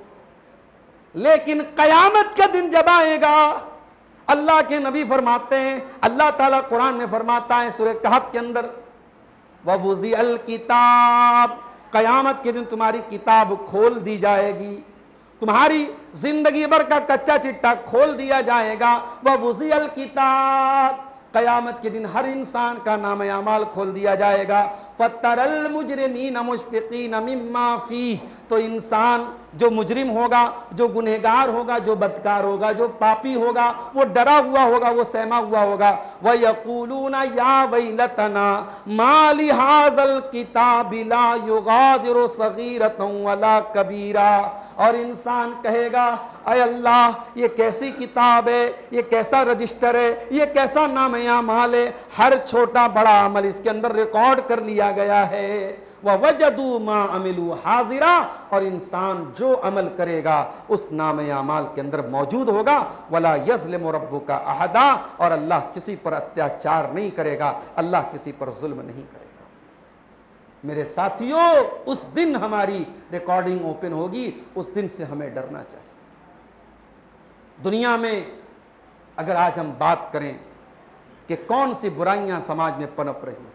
لیکن قیامت کا دن جب آئے گا، اللہ کے نبی فرماتے ہیں، اللہ تعالیٰ قرآن میں فرماتا ہے سورہ کہف کے اندر وَوُضِعَ الْكِتَابُ، قیامت کے دن تمہاری کتاب کھول دی جائے گی، تمہاری زندگی بھر کا کچا چٹا کھول دیا جائے گا۔ وَوُضِعَ الْكِتَابُ، قیامت کے دن ہر انسان کا نام اعمال کھول دیا جائے گا۔ فَتَرَى الْمُجْرِمِينَ مُشْفِقِينَ مِمَّا فِيهِ، تو انسان جو مجرم ہوگا، جو گنہگار ہوگا، جو بدکار ہوگا، جو پاپی ہوگا، وہ ڈرا ہوا ہوگا، وہ سہما ہوا ہوگا۔ وَيَقُولُونَ يَا وَيْلَتَنَا مَا لِهَذَا الْكِتَابِ لَا يُغَادِرُ صَغِيرَةً وَلَا كَبِيرًا، اور انسان کہے گا اے اللہ یہ کیسی کتاب ہے، یہ کیسا رجسٹر ہے، یہ کیسا نام اعمال ہے، ہر چھوٹا بڑا عمل اس کے اندر ریکارڈ کر لیا گیا ہے۔ وَوَجَدُوا مَا عَمِلُوا حَاضِرًا، اور انسان جو عمل کرے گا اس نام اعمال کے اندر موجود ہوگا۔ وَلَا يَظْلِمُ رَبُّكَ أَحَدًا، اور اللہ کسی پر اتیاچار نہیں کرے گا، اللہ کسی پر ظلم نہیں کرے گا۔ میرے ساتھیوں، اس دن ہماری ریکارڈنگ اوپن ہوگی، اس دن سے ہمیں ڈرنا چاہیے۔ دنیا میں اگر آج ہم بات کریں کہ کون سی برائیاں سماج میں پنپ رہی ہیں،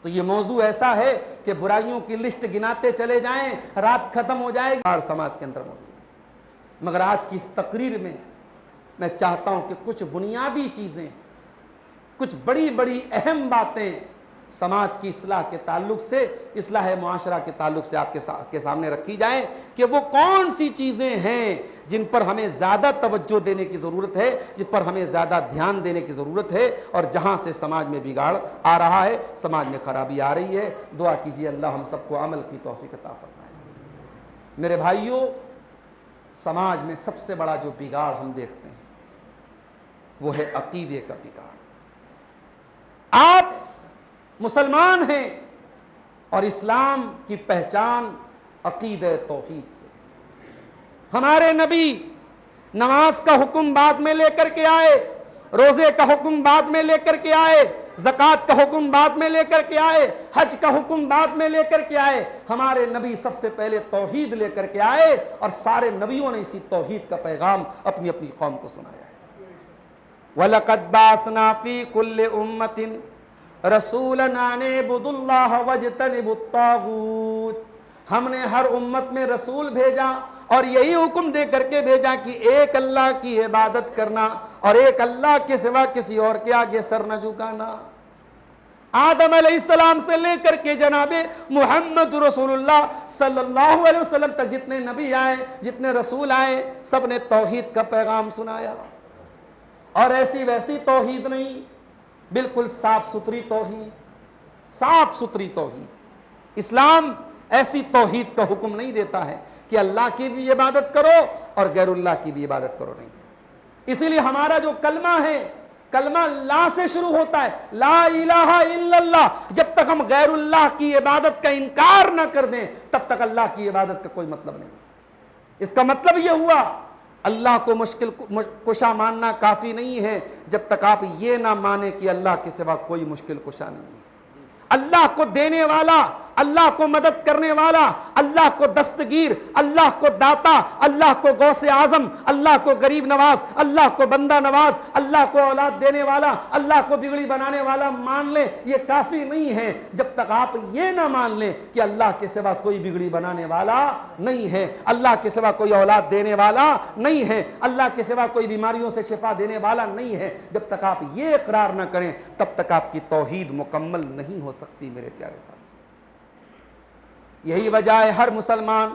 تو یہ موضوع ایسا ہے کہ برائیوں کی لسٹ گناتے چلے جائیں رات ختم ہو جائے گی، سماج کے اندر موجود ہے۔ مگر آج کی اس تقریر میں میں چاہتا ہوں کہ کچھ بنیادی چیزیں، کچھ بڑی بڑی اہم باتیں سماج کی اصلاح کے تعلق سے، اصلاح معاشرہ کے تعلق سے آپ کے سامنے رکھی جائیں کہ وہ کون سی چیزیں ہیں جن پر ہمیں زیادہ توجہ دینے کی ضرورت ہے، جن پر ہمیں زیادہ دھیان دینے کی ضرورت ہے، اور جہاں سے سماج میں بگاڑ آ رہا ہے، سماج میں خرابی آ رہی ہے۔ دعا کیجیے اللہ ہم سب کو عمل کی توفیق عطا فرمائے۔ میرے بھائیوں، سماج میں سب سے بڑا جو بگاڑ ہم دیکھتے ہیں وہ ہے عقیدے کا بگاڑ۔ آپ مسلمان ہیں اور اسلام کی پہچان عقیدہ توحید سے۔ ہمارے نبی نماز کا حکم بعد میں لے کر کے آئے، روزے کا حکم بعد میں لے کر کے آئے، زکوٰۃ کا حکم بعد میں لے کر کے آئے، حج کا حکم بعد میں لے کر کے آئے۔ ہمارے نبی سب سے پہلے توحید لے کر کے آئے، اور سارے نبیوں نے اسی توحید کا پیغام اپنی اپنی قوم کو سنایا ہے۔ وَلَقَدْ بَعَثْنَا فِي كُلِّ أُمَّةٍ رَسُولًا أَنِ اعْبُدُوا اللَّهَ وَاجْتَنِبُوا الطَّاغُوتَ، ہم نے ہر امت میں رسول بھیجا اور یہی حکم دے کر کے بھیجا کہ ایک اللہ کی عبادت کرنا اور ایک اللہ کے سوا کسی اور کے آگے سر نہ جھکانا۔ آدم علیہ السلام سے لے کر کے جناب محمد رسول اللہ صلی اللہ علیہ وسلم تک جتنے نبی آئے، جتنے رسول آئے، سب نے توحید کا پیغام سنایا، اور ایسی ویسی توحید نہیں، بالکل صاف ستھری توحید، صاف ستھری توحید۔ اسلام ایسی توحید کا حکم نہیں دیتا ہے کہ اللہ کی بھی عبادت کرو اور غیر اللہ کی بھی عبادت کرو، نہیں۔ اسی لیے ہمارا جو کلمہ ہے، کلمہ لا سے شروع ہوتا ہے، لا الہ الا اللہ۔ جب تک ہم غیر اللہ کی عبادت کا انکار نہ کر دیں تب تک اللہ کی عبادت کا کوئی مطلب نہیں۔ اس کا مطلب یہ ہوا اللہ کو مشکل کشا ماننا کافی نہیں ہے جب تک آپ یہ نہ مانیں کہ اللہ کے سوا کوئی مشکل کشا نہیں ہے۔ اللہ کو دینے والا، اللہ کو مدد کرنے والا، اللہ کو دستگیر، اللہ کو داتا، اللہ کو غوث اعظم، اللہ کو غریب نواز، اللہ کو بندہ نواز، اللہ کو اولاد دینے والا، اللہ کو بگڑی بنانے والا مان لیں، یہ کافی نہیں ہے جب تک آپ یہ نہ مان لیں کہ اللہ کے سوا کوئی بگڑی بنانے والا نہیں ہے، اللہ کے سوا کوئی اولاد دینے والا نہیں ہے، اللہ کے سوا کوئی بیماریوں سے شفا دینے والا نہیں ہے۔ جب تک آپ یہ اقرار نہ کریں تب تک آپ کی توحید مکمل نہیں ہو سکتی میرے پیارے صاحب۔ یہی وجہ ہے ہر مسلمان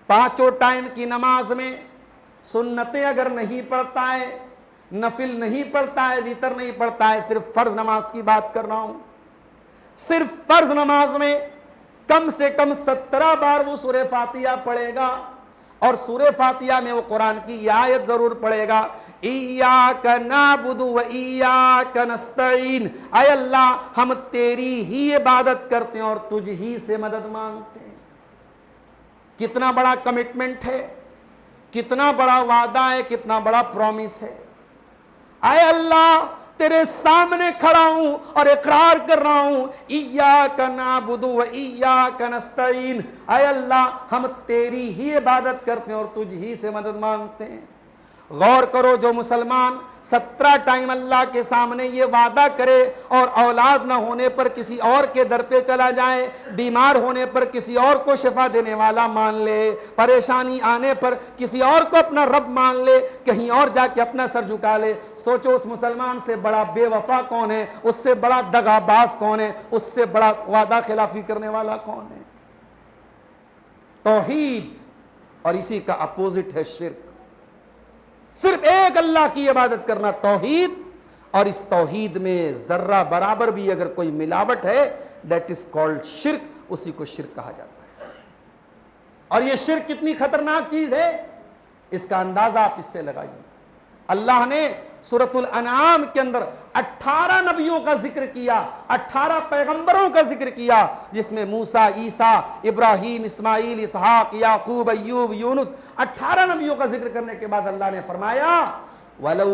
پانچوں ٹائم کی نماز میں سنتیں اگر نہیں پڑھتا ہے، نفل نہیں پڑھتا ہے، وتر نہیں پڑھتا ہے، صرف فرض نماز کی بات کر رہا ہوں، صرف فرض نماز میں کم سے کم 17 بار وہ سورہ فاتحہ پڑھے گا، اور سورہ فاتحہ میں وہ قرآن کی یہ آیت ضرور پڑھے گا، ایاک نعبد و ایاک نستعین، اے اللہ ہم تیری ہی عبادت کرتے ہیں اور تجھ ہی سے مدد مانگتے ہیں۔ کتنا بڑا کمٹمنٹ ہے، کتنا بڑا وعدہ ہے، کتنا بڑا پرومس ہے۔ اے اللہ تیرے سامنے کھڑا ہوں اور اقرار کر رہا ہوں، ایاک نعبد و ایاک نستعین، اے اللہ ہم تیری ہی عبادت کرتے ہیں اور تجھ ہی سے مدد مانگتے ہیں۔ غور کرو، جو مسلمان 17 ٹائم اللہ کے سامنے یہ وعدہ کرے اور اولاد نہ ہونے پر کسی اور کے در پہ چلا جائے، بیمار ہونے پر کسی اور کو شفا دینے والا مان لے، پریشانی آنے پر کسی اور کو اپنا رب مان لے، کہیں اور جا کے اپنا سر جھکا لے، سوچو اس مسلمان سے بڑا بے وفا کون ہے، اس سے بڑا دغاباز کون ہے، اس سے بڑا وعدہ خلافی کرنے والا کون ہے؟ توحید، اور اسی کا اپوزٹ ہے شرک۔ صرف ایک اللہ کی عبادت کرنا توحید، اور اس توحید میں ذرہ برابر بھی اگر کوئی ملاوٹ ہے دیٹ از کالڈ شرک، اسی کو شرک کہا جاتا ہے۔ اور یہ شرک کتنی خطرناک چیز ہے اس کا اندازہ آپ اس سے لگائیے۔ اللہ نے سورۃ الانعام کے اندر 18 نبیوں کا ذکر کیا، 18 پیغمبروں کا ذکر کیا، جس میں موسیٰ، عیسیٰ، ابراہیم، اسماعیل، اسحاق، یعقوب، ایوب، یونس، 18 نبیوں کا ذکر کرنے کے بعد اللہ نے فرمایا وَلَوْ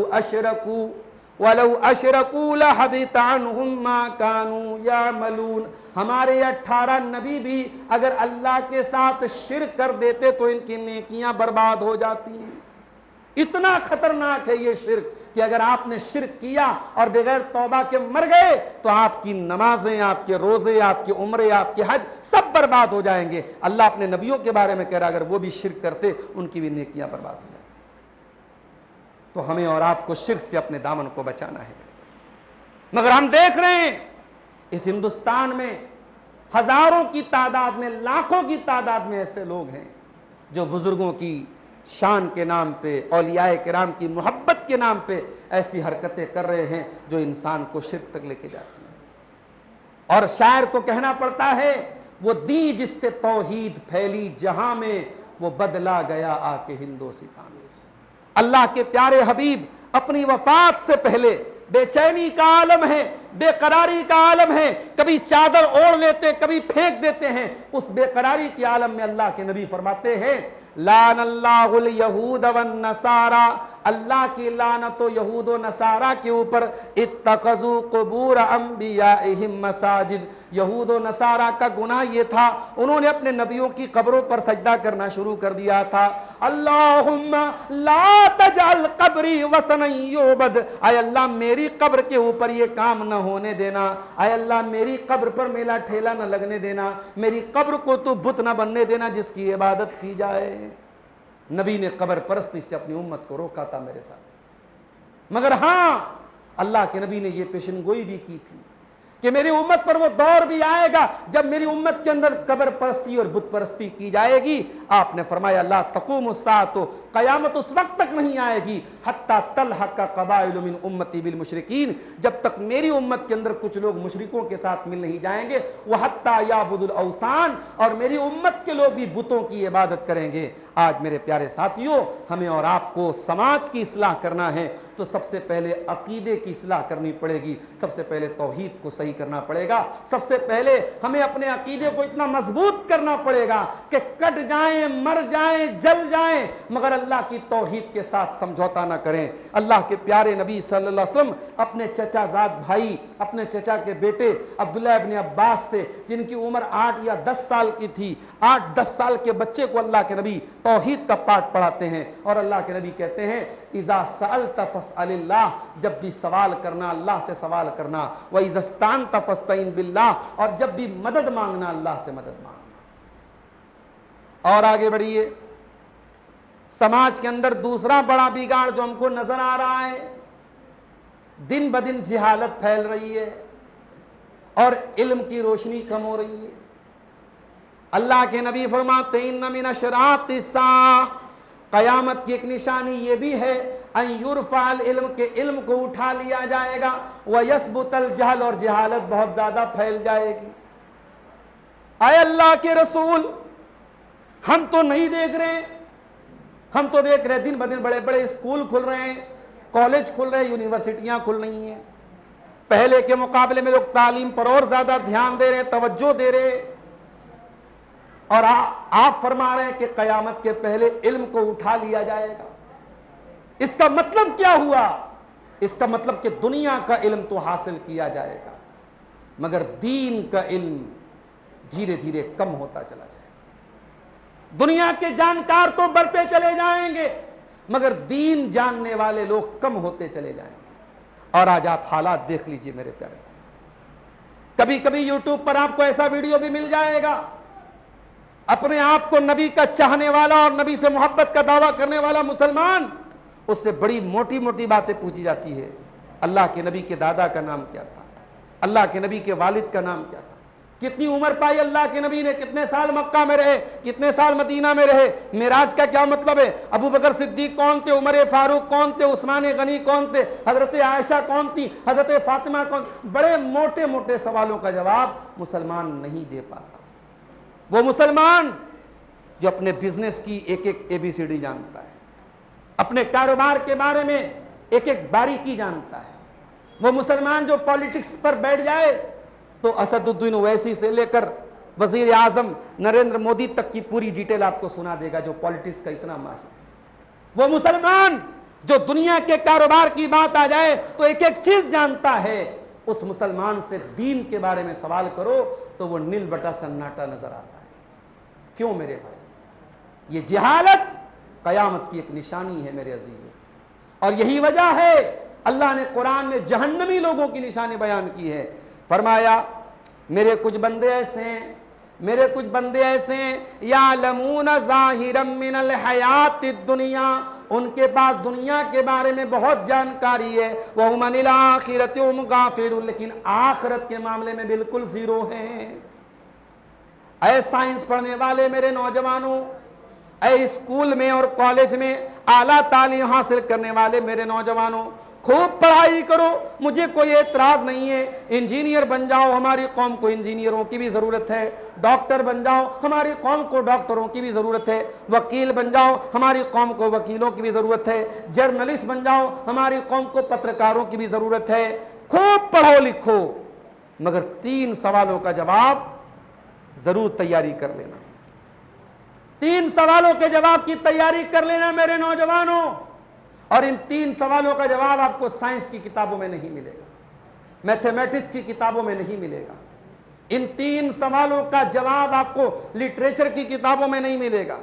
أَشْرَكُوا لَحَبِطَ عَنْهُمْ مَا كَانُوا يَعْمَلُونَ۔ ہمارے 18 نبی بھی اگر اللہ کے ساتھ شرک کر دیتے تو ان کی نیکیاں برباد ہو جاتی ہیں۔ اتنا خطرناک ہے یہ شرک کہ اگر آپ نے شرک کیا اور بغیر توبہ کے مر گئے تو آپ کی نمازیں، آپ کے روزے، آپ کے عمرے، آپ کے حج سب برباد ہو جائیں گے۔ اللہ اپنے نبیوں کے بارے میں کہہ رہا اگر وہ بھی شرک کرتے ان کی بھی نیکیاں برباد ہو جاتی۔ تو ہمیں اور آپ کو شرک سے اپنے دامن کو بچانا ہے۔ مگر ہم دیکھ رہے ہیں اس ہندوستان میں ہزاروں کی تعداد میں، لاکھوں کی تعداد میں ایسے لوگ ہیں جو بزرگوں کی شان کے نام پہ، اولیاء کرام کی محبت کے نام پہ ایسی حرکتیں کر رہے ہیں جو انسان کو شرک تک لے کے جاتی ہیں۔ اور شاعر کو کہنا پڑتا ہے وہ دی جس سے توحید پھیلی جہاں میں، وہ بدلا گیا آ کے ہندوستان میں۔ اللہ کے پیارے حبیب اپنی وفات سے پہلے بے چینی کا عالم ہے، بے قراری کا عالم ہے، کبھی چادر اوڑھ لیتے کبھی پھینک دیتے ہیں۔ اس بے قراری کے عالم میں اللہ کے نبی فرماتے ہیں لعن اللہ الیہود والنصارى اللہ کی لعنت و یہود و نصارہ کے اوپر، اتخذوا قبور انبیائہم مساجد، یہود و نصارہ کا گناہ یہ تھا انہوں نے اپنے نبیوں کی قبروں پر سجدہ کرنا شروع کر دیا تھا۔ اللہم لا تجعل قبری وثنا یعبد، اے اللہ میری قبر کے اوپر یہ کام نہ ہونے دینا، اے اللہ میری قبر پر میلا ٹھیلا نہ لگنے دینا، میری قبر کو تو بت نہ بننے دینا جس کی عبادت کی جائے۔ نبی نے قبر پرستی سے اپنی امت کو روکا تھا میرے ساتھ، مگر ہاں اللہ کے نبی نے یہ پیشن گوئی بھی کی تھی کہ میری امت پر وہ دور بھی آئے گا جب میری امت کے اندر قبر پرستی اور بت پرستی کی جائے گی۔ آپ نے فرمایا لا تقوم الساعۃ، قیامت اس وقت تک نہیں آئے گی حتی تلحق قبائل من امتی بالمشرکین، جب تک میری امت کے اندر کچھ لوگ مشرکوں کے ساتھ مل نہیں جائیں گے، وحتی یعبد الاوثان، اور میری امت کے لوگ بھی بتوں کی عبادت کریں گے۔ آج میرے پیارے ساتھیوں، ہمیں اور آپ کو سماج کی اصلاح کرنا ہے تو سب سے پہلے عقیدے کی اصلاح کرنی پڑے گی، سب سے پہلے توحید کو صحیح کرنا پڑے گا، سب سے پہلے ہمیں اپنے عقیدے کو اتنا مضبوط کرنا پڑے گا کہ کٹ جائیں، مر جائیں، جل جائیں، مگر اللہ کی توحید کے ساتھ سمجھوتا نہ کریں۔ اللہ کے پیارے نبی صلی اللہ علیہ وسلم اپنے چچا زاد بھائی، اپنے چچا کے بیٹے عبداللہ ابن عباس سے، جن کی عمر 8 یا 10 سال کی تھی، 8-10 سال کے بچے کو اللہ کے نبی توحید کا پاٹ پڑھاتے ہیں، اور اللہ کے نبی کہتے ہیں اذا سألت فاسأل اللہ، جب بھی سوال کرنا اللہ سے سوال کرنا، وَإِذَا اسْتَعَنْتَ فَاسْتَعِنْ بِاللَّهِ، اور جب بھی مدد مانگنا اللہ سے مدد مانگنا۔ اور آگے بڑھیے، سماج کے اندر دوسرا بڑا بگاڑ جو ہم کو نظر آ رہا ہے، دن بدن جہالت پھیل رہی ہے اور علم کی روشنی کم ہو رہی ہے۔ اللہ کے نبی فرماتے ہیں ان من اشراط الساعہ، قیامت کی ایک نشانی یہ بھی ہے ان یرفع العلم، کے علم کو اٹھا لیا جائے گا، ویثبت الجہل، اور جہالت بہت زیادہ پھیل جائے گی۔ اے اللہ کے رسول، ہم تو نہیں دیکھ رہے، ہم تو دیکھ رہے دن بدن بڑے بڑے اسکول کھل رہے ہیں، کالج کھل رہے ہیں، یونیورسٹیاں کھل رہی ہیں، پہلے کے مقابلے میں لوگ تعلیم پر اور زیادہ دھیان دے رہے ہیں، توجہ دے رہے ہیں، اور آپ فرما رہے ہیں کہ قیامت کے پہلے علم کو اٹھا لیا جائے گا۔ اس کا مطلب کیا ہوا؟ اس کا مطلب کہ دنیا کا علم تو حاصل کیا جائے گا مگر دین کا علم دھیرے دھیرے کم ہوتا چلا جائے گا۔ دنیا کے جانکار تو بڑھتے چلے جائیں گے مگر دین جاننے والے لوگ کم ہوتے چلے جائیں گے۔ اور آج آپ حالات دیکھ لیجئے میرے پیارے ساتھ، کبھی کبھی یوٹیوب پر آپ کو ایسا ویڈیو بھی مل جائے گا، اپنے آپ کو نبی کا چاہنے والا اور نبی سے محبت کا دعویٰ کرنے والا مسلمان، اس سے بڑی موٹی موٹی باتیں پوچھی جاتی ہے۔ اللہ کے نبی کے دادا کا نام کیا تھا؟ اللہ کے نبی کے والد کا نام کیا تھا؟ کتنی عمر پائی اللہ کے نبی نے؟ کتنے سال مکہ میں رہے؟ کتنے سال مدینہ میں رہے؟ معراج کا کیا مطلب ہے؟ ابو بکر صدیق کون تھے؟ عمر فاروق کون تھے؟ عثمان غنی کون تھے؟ حضرت عائشہ کون تھی؟ حضرت فاطمہ کون؟ بڑے موٹے موٹے سوالوں کا جواب مسلمان نہیں دے پاتا۔ وہ مسلمان جو اپنے بزنس کی ایک ایک ABCD جانتا ہے، اپنے کاروبار کے بارے میں ایک ایک باریکی جانتا ہے، وہ مسلمان جو پالیٹکس پر بیٹھ جائے تو اسد الدین اویسی سے لے کر وزیر اعظم نریندر مودی تک کی پوری ڈیٹیل آپ کو سنا دے گا، جو پالیٹکس کا اتنا ماہر۔ وہ مسلمان جو دنیا کے کاروبار کی بات آ جائے تو ایک ایک چیز جانتا ہے، اس مسلمان سے دین کے بارے میں سوال کرو تو وہ نیل بٹا سناٹا نظر آتا ہے۔ کیوں میرے بھائی؟ یہ جہالت قیامت کی ایک نشانی ہے میرے عزیزوں، اور یہی وجہ ہے اللہ نے قرآن میں جہنمی لوگوں کی نشانی بیان کی ہے۔ فرمایا میرے کچھ بندے ایسے ہیں، میرے کچھ بندے ایسے ہیں یعلمون ظاہرا من الحیات الدنیا، ان کے پاس دنیا کے بارے میں بہت جانکاری ہے، وہم عن الآخرۃ ہم غافلون، لیکن آخرت کے معاملے میں بالکل زیرو ہیں۔ اے سائنس پڑھنے والے میرے نوجوانوں، اے اسکول میں اور کالج میں اعلیٰ تعلیم حاصل کرنے والے میرے نوجوانوں، خوب پڑھائی کرو، مجھے کوئی اعتراض نہیں ہے، انجینئر بن جاؤ، ہماری قوم کو انجینئروں کی بھی ضرورت ہے، ڈاکٹر بن جاؤ، ہماری قوم کو ڈاکٹروں کی بھی ضرورت ہے، وکیل بن جاؤ، ہماری قوم کو وکیلوں کی بھی ضرورت ہے، جرنلسٹ بن جاؤ، ہماری قوم کو پترکاروں کی بھی ضرورت ہے۔ خوب پڑھو لکھو مگر 3 سوالوں کا جواب ضرور تیاری کر لینا، 3 سوالوں کے جواب کی تیاری کر لینا میرے نوجوانوں۔ اور ان 3 سوالوں کا جواب آپ کو سائنس کی کتابوں میں نہیں ملے گا، میتھمیٹکس کی کتابوں میں نہیں ملے گا، ان 3 سوالوں کا جواب آپ کو لٹریچر کی کتابوں میں نہیں ملے گا۔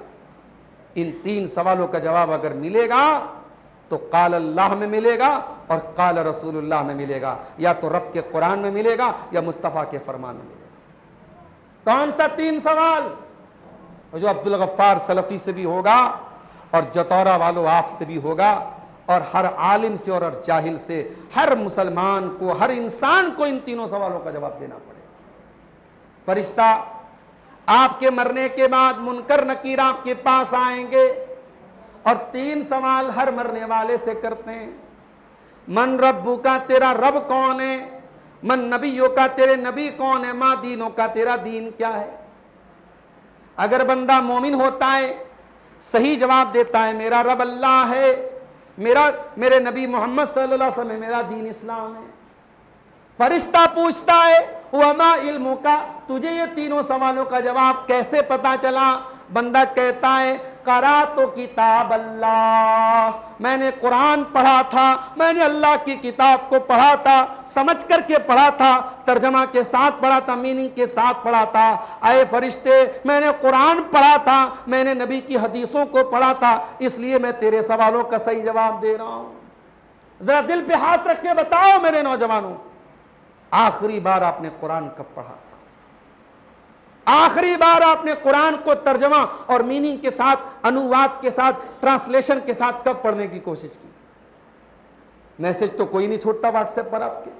ان 3 سوالوں کا جواب اگر ملے گا تو قال اللہ میں ملے گا اور قال رسول اللہ میں ملے گا، یا تو رب کے قرآن میں ملے گا یا مصطفیٰ کے فرمان میں ملے گا۔ کون سا 3 سوال؟ جو عبدالغفار سلفی سے بھی ہوگا اور جتورا والوں آپ سے بھی ہوگا اور ہر عالم سے اور ہر جاہل سے، ہر مسلمان کو، ہر انسان کو ان 3 سوالوں کا جواب دینا پڑے گا۔ فرشتہ آپ کے مرنے کے بعد منکر نکیر آپ کے پاس آئیں گے اور 3 سوال ہر مرنے والے سے کرتے ہیں۔ من ربو کا، تیرا رب کون ہے؟ من نبیوں کا، تیرے نبی کون ہے؟ ما دینوں کا، تیرا دین کیا ہے؟ اگر بندہ مومن ہوتا ہے، صحیح جواب دیتا ہے میرا رب اللہ ہے، میرے نبی محمد صلی اللہ علیہ وسلم، میرا دین اسلام ہے، فرشتہ پوچھتا ہے وما علموں کا، تجھے یہ 3 سوالوں کا جواب کیسے پتا چلا؟ بندہ کہتا ہے قرأت کتاب اللہ، میں نے قرآن پڑھا تھا، میں نے اللہ کی کتاب کو پڑھا تھا، سمجھ کر کے پڑھا تھا، ترجمہ کے ساتھ پڑھا تھا، میننگ کے ساتھ پڑھا تھا۔ اے فرشتے، میں نے قرآن پڑھا تھا، میں نے نبی کی حدیثوں کو پڑھا تھا، اس لیے میں تیرے سوالوں کا صحیح جواب دے رہا ہوں۔ ذرا دل پہ ہاتھ رکھ کے بتاؤ میرے نوجوانوں، آخری بار آپ نے قرآن کب پڑھا تھا؟ آخری بار آپ نے قرآن کو ترجمہ اور میننگ کے ساتھ، انواد کے ساتھ، ٹرانسلیشن کے ساتھ کب پڑھنے کی کوشش کی؟ میسج تو کوئی نہیں چھوڑتا واٹس ایپ پر آپ کے،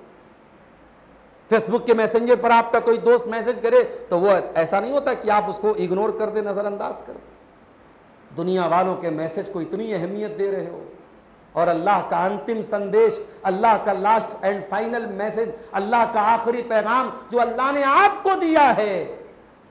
فیس بک کے میسنجر پر آپ کا کوئی دوست میسج کرے تو وہ ایسا نہیں ہوتا کہ آپ اس کو اگنور کر دیں، نظر انداز کر دیں۔ دنیا والوں کے میسج کو اتنی اہمیت دے رہے ہو، اور اللہ کا انتم سندیش، اللہ کا لاسٹ اینڈ فائنل میسج، اللہ کا آخری پیغام جو اللہ نے آپ کو دیا ہے،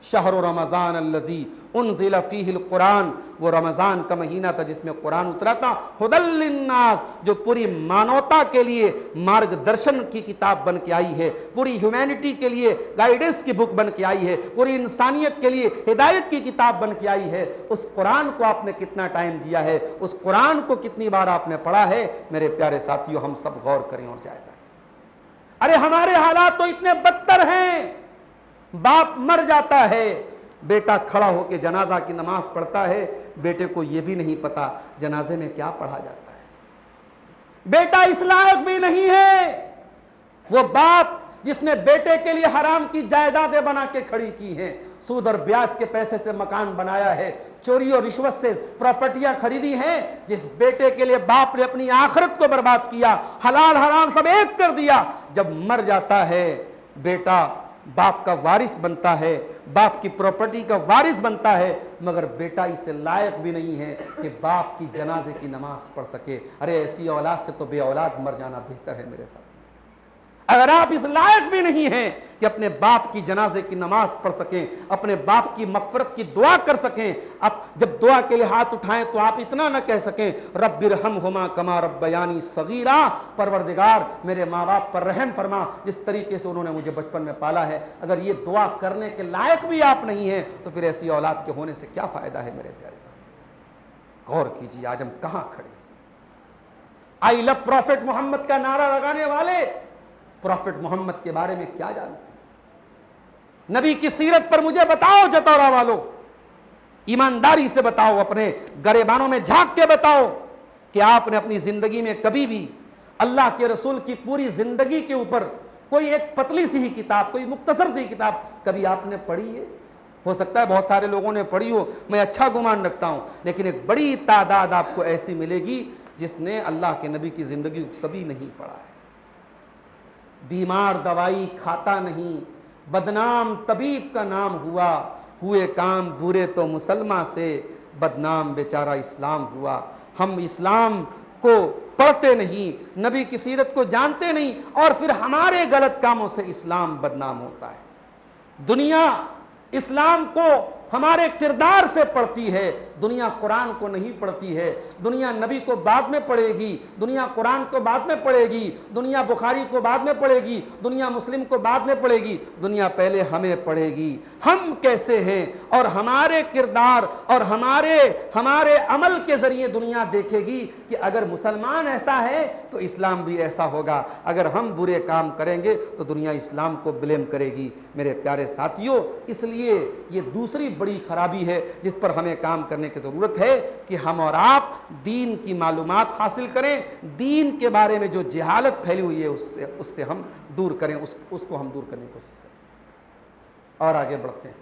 شہر رمضان الذی انزل فیہ القرآن، وہ رمضان کا مہینہ تھا جس میں قرآن اترا تھا، ھدی للناس، جو پوری مانوتا کے لیے مارگ درشن کی کتاب بن کے آئی ہے، پوری ہیومینٹی کے لیے گائیڈنس کی بک بن کے آئی ہے، پوری انسانیت کے لیے ہدایت کی کتاب بن کے آئی ہے۔ اس قرآن کو آپ نے کتنا ٹائم دیا ہے؟ اس قرآن کو کتنی بار آپ نے پڑھا ہے؟ میرے پیارے ساتھیوں، ہم سب غور کریں اور جائزہ کریں۔ ارے ہمارے حالات تو اتنے بدتر ہیں، باپ مر جاتا ہے، بیٹا کھڑا ہو کے جنازہ کی نماز پڑھتا ہے، بیٹے کو یہ بھی نہیں پتا جنازے میں کیا پڑھا جاتا ہے۔ بیٹا اس لائق بھی نہیں ہے، وہ باپ جس نے بیٹے کے لیے حرام کی جائیدادیں بنا کے کھڑی کی ہیں، سود اور بیاج کے پیسے سے مکان بنایا ہے، چوری اور رشوت سے پراپرٹیاں خریدی ہیں، جس بیٹے کے لیے باپ نے اپنی آخرت کو برباد کیا، حلال حرام سب ایک کر دیا، جب مر جاتا ہے بیٹا باپ کا وارث بنتا ہے، باپ کی پراپرٹی کا وارث بنتا ہے، مگر بیٹا اس سے لائق بھی نہیں ہے کہ باپ کی جنازے کی نماز پڑھ سکے۔ ارے ایسی اولاد سے تو بے اولاد مر جانا بہتر ہے میرے ساتھی۔ اگر آپ اس لائق بھی نہیں ہیں کہ اپنے باپ کی جنازے کی نماز پڑھ سکیں، اپنے باپ کی مغفرت کی دعا کر سکیں، اب جب دعا کے لیے ہاتھ اٹھائیں تو آپ اتنا نہ کہہ سکیں رب ارحمہما کما ربیانی صغیرا، پروردگار میرے ماں باپ پر رحم فرما جس طریقے سے انہوں نے مجھے بچپن میں پالا ہے۔ اگر یہ دعا کرنے کے لائق بھی آپ نہیں ہیں تو پھر ایسی اولاد کے ہونے سے کیا فائدہ ہے میرے پیارے ساتھی؟ غور کیجیے آج ہم کہاں کھڑے۔ آئی لو پروفٹ محمد کا نعرہ لگانے والے پروفٹ محمد کے بارے میں کیا جانتے ہیں؟ نبی کی سیرت پر مجھے بتاؤ جتورا والو، ایمانداری سے بتاؤ، اپنے گریبانوں میں جھانک کے بتاؤ کہ آپ نے اپنی زندگی میں کبھی بھی اللہ کے رسول کی پوری زندگی کے اوپر کوئی ایک پتلی سی ہی کتاب، کوئی مختصر سی کتاب کبھی آپ نے پڑھی ہے؟ ہو سکتا ہے بہت سارے لوگوں نے پڑھی ہو، میں اچھا گمان رکھتا ہوں، لیکن ایک بڑی تعداد آپ کو ایسی ملے گی جس نے اللہ کے نبی کی زندگی کو کبھی نہیں پڑھا ہے۔ بیمار دوائی کھاتا نہیں، بدنام طبیب کا نام ہوا، ہوئے کام برے تو مسلمہ سے، بدنام بیچارہ اسلام ہوا۔ ہم اسلام کو پڑھتے نہیں، نبی کی سیرت کو جانتے نہیں، اور پھر ہمارے غلط کاموں سے اسلام بدنام ہوتا ہے۔ دنیا اسلام کو ہمارے کردار سے پڑھتی ہے، دنیا قرآن کو نہیں پڑھتی ہے، دنیا نبی کو بعد میں پڑھے گی، دنیا قرآن کو بعد میں پڑھے گی، دنیا بخاری کو بعد میں پڑھے گی، دنیا مسلم کو بعد میں پڑھے گی، دنیا پہلے ہمیں پڑھے گی۔ ہم کیسے ہیں اور ہمارے کردار اور ہمارے عمل کے ذریعے دنیا دیکھے گی کہ اگر مسلمان ایسا ہے تو اسلام بھی ایسا ہوگا، اگر ہم برے کام کریں گے تو دنیا اسلام کو بلیم کرے گی۔ میرے پیارے ساتھیوں، اس لیے یہ دوسری بڑی خرابی ہے جس پر ہمیں کام کرنے کی ضرورت ہے کہ ہم اور آپ دین کی معلومات حاصل کریں، دین کے بارے میں جو جہالت پھیلی ہوئی ہے اس سے ہم دور کریں، اس کو ہم دور کرنے کی کوشش کریں۔ اور آگے بڑھتے ہیں۔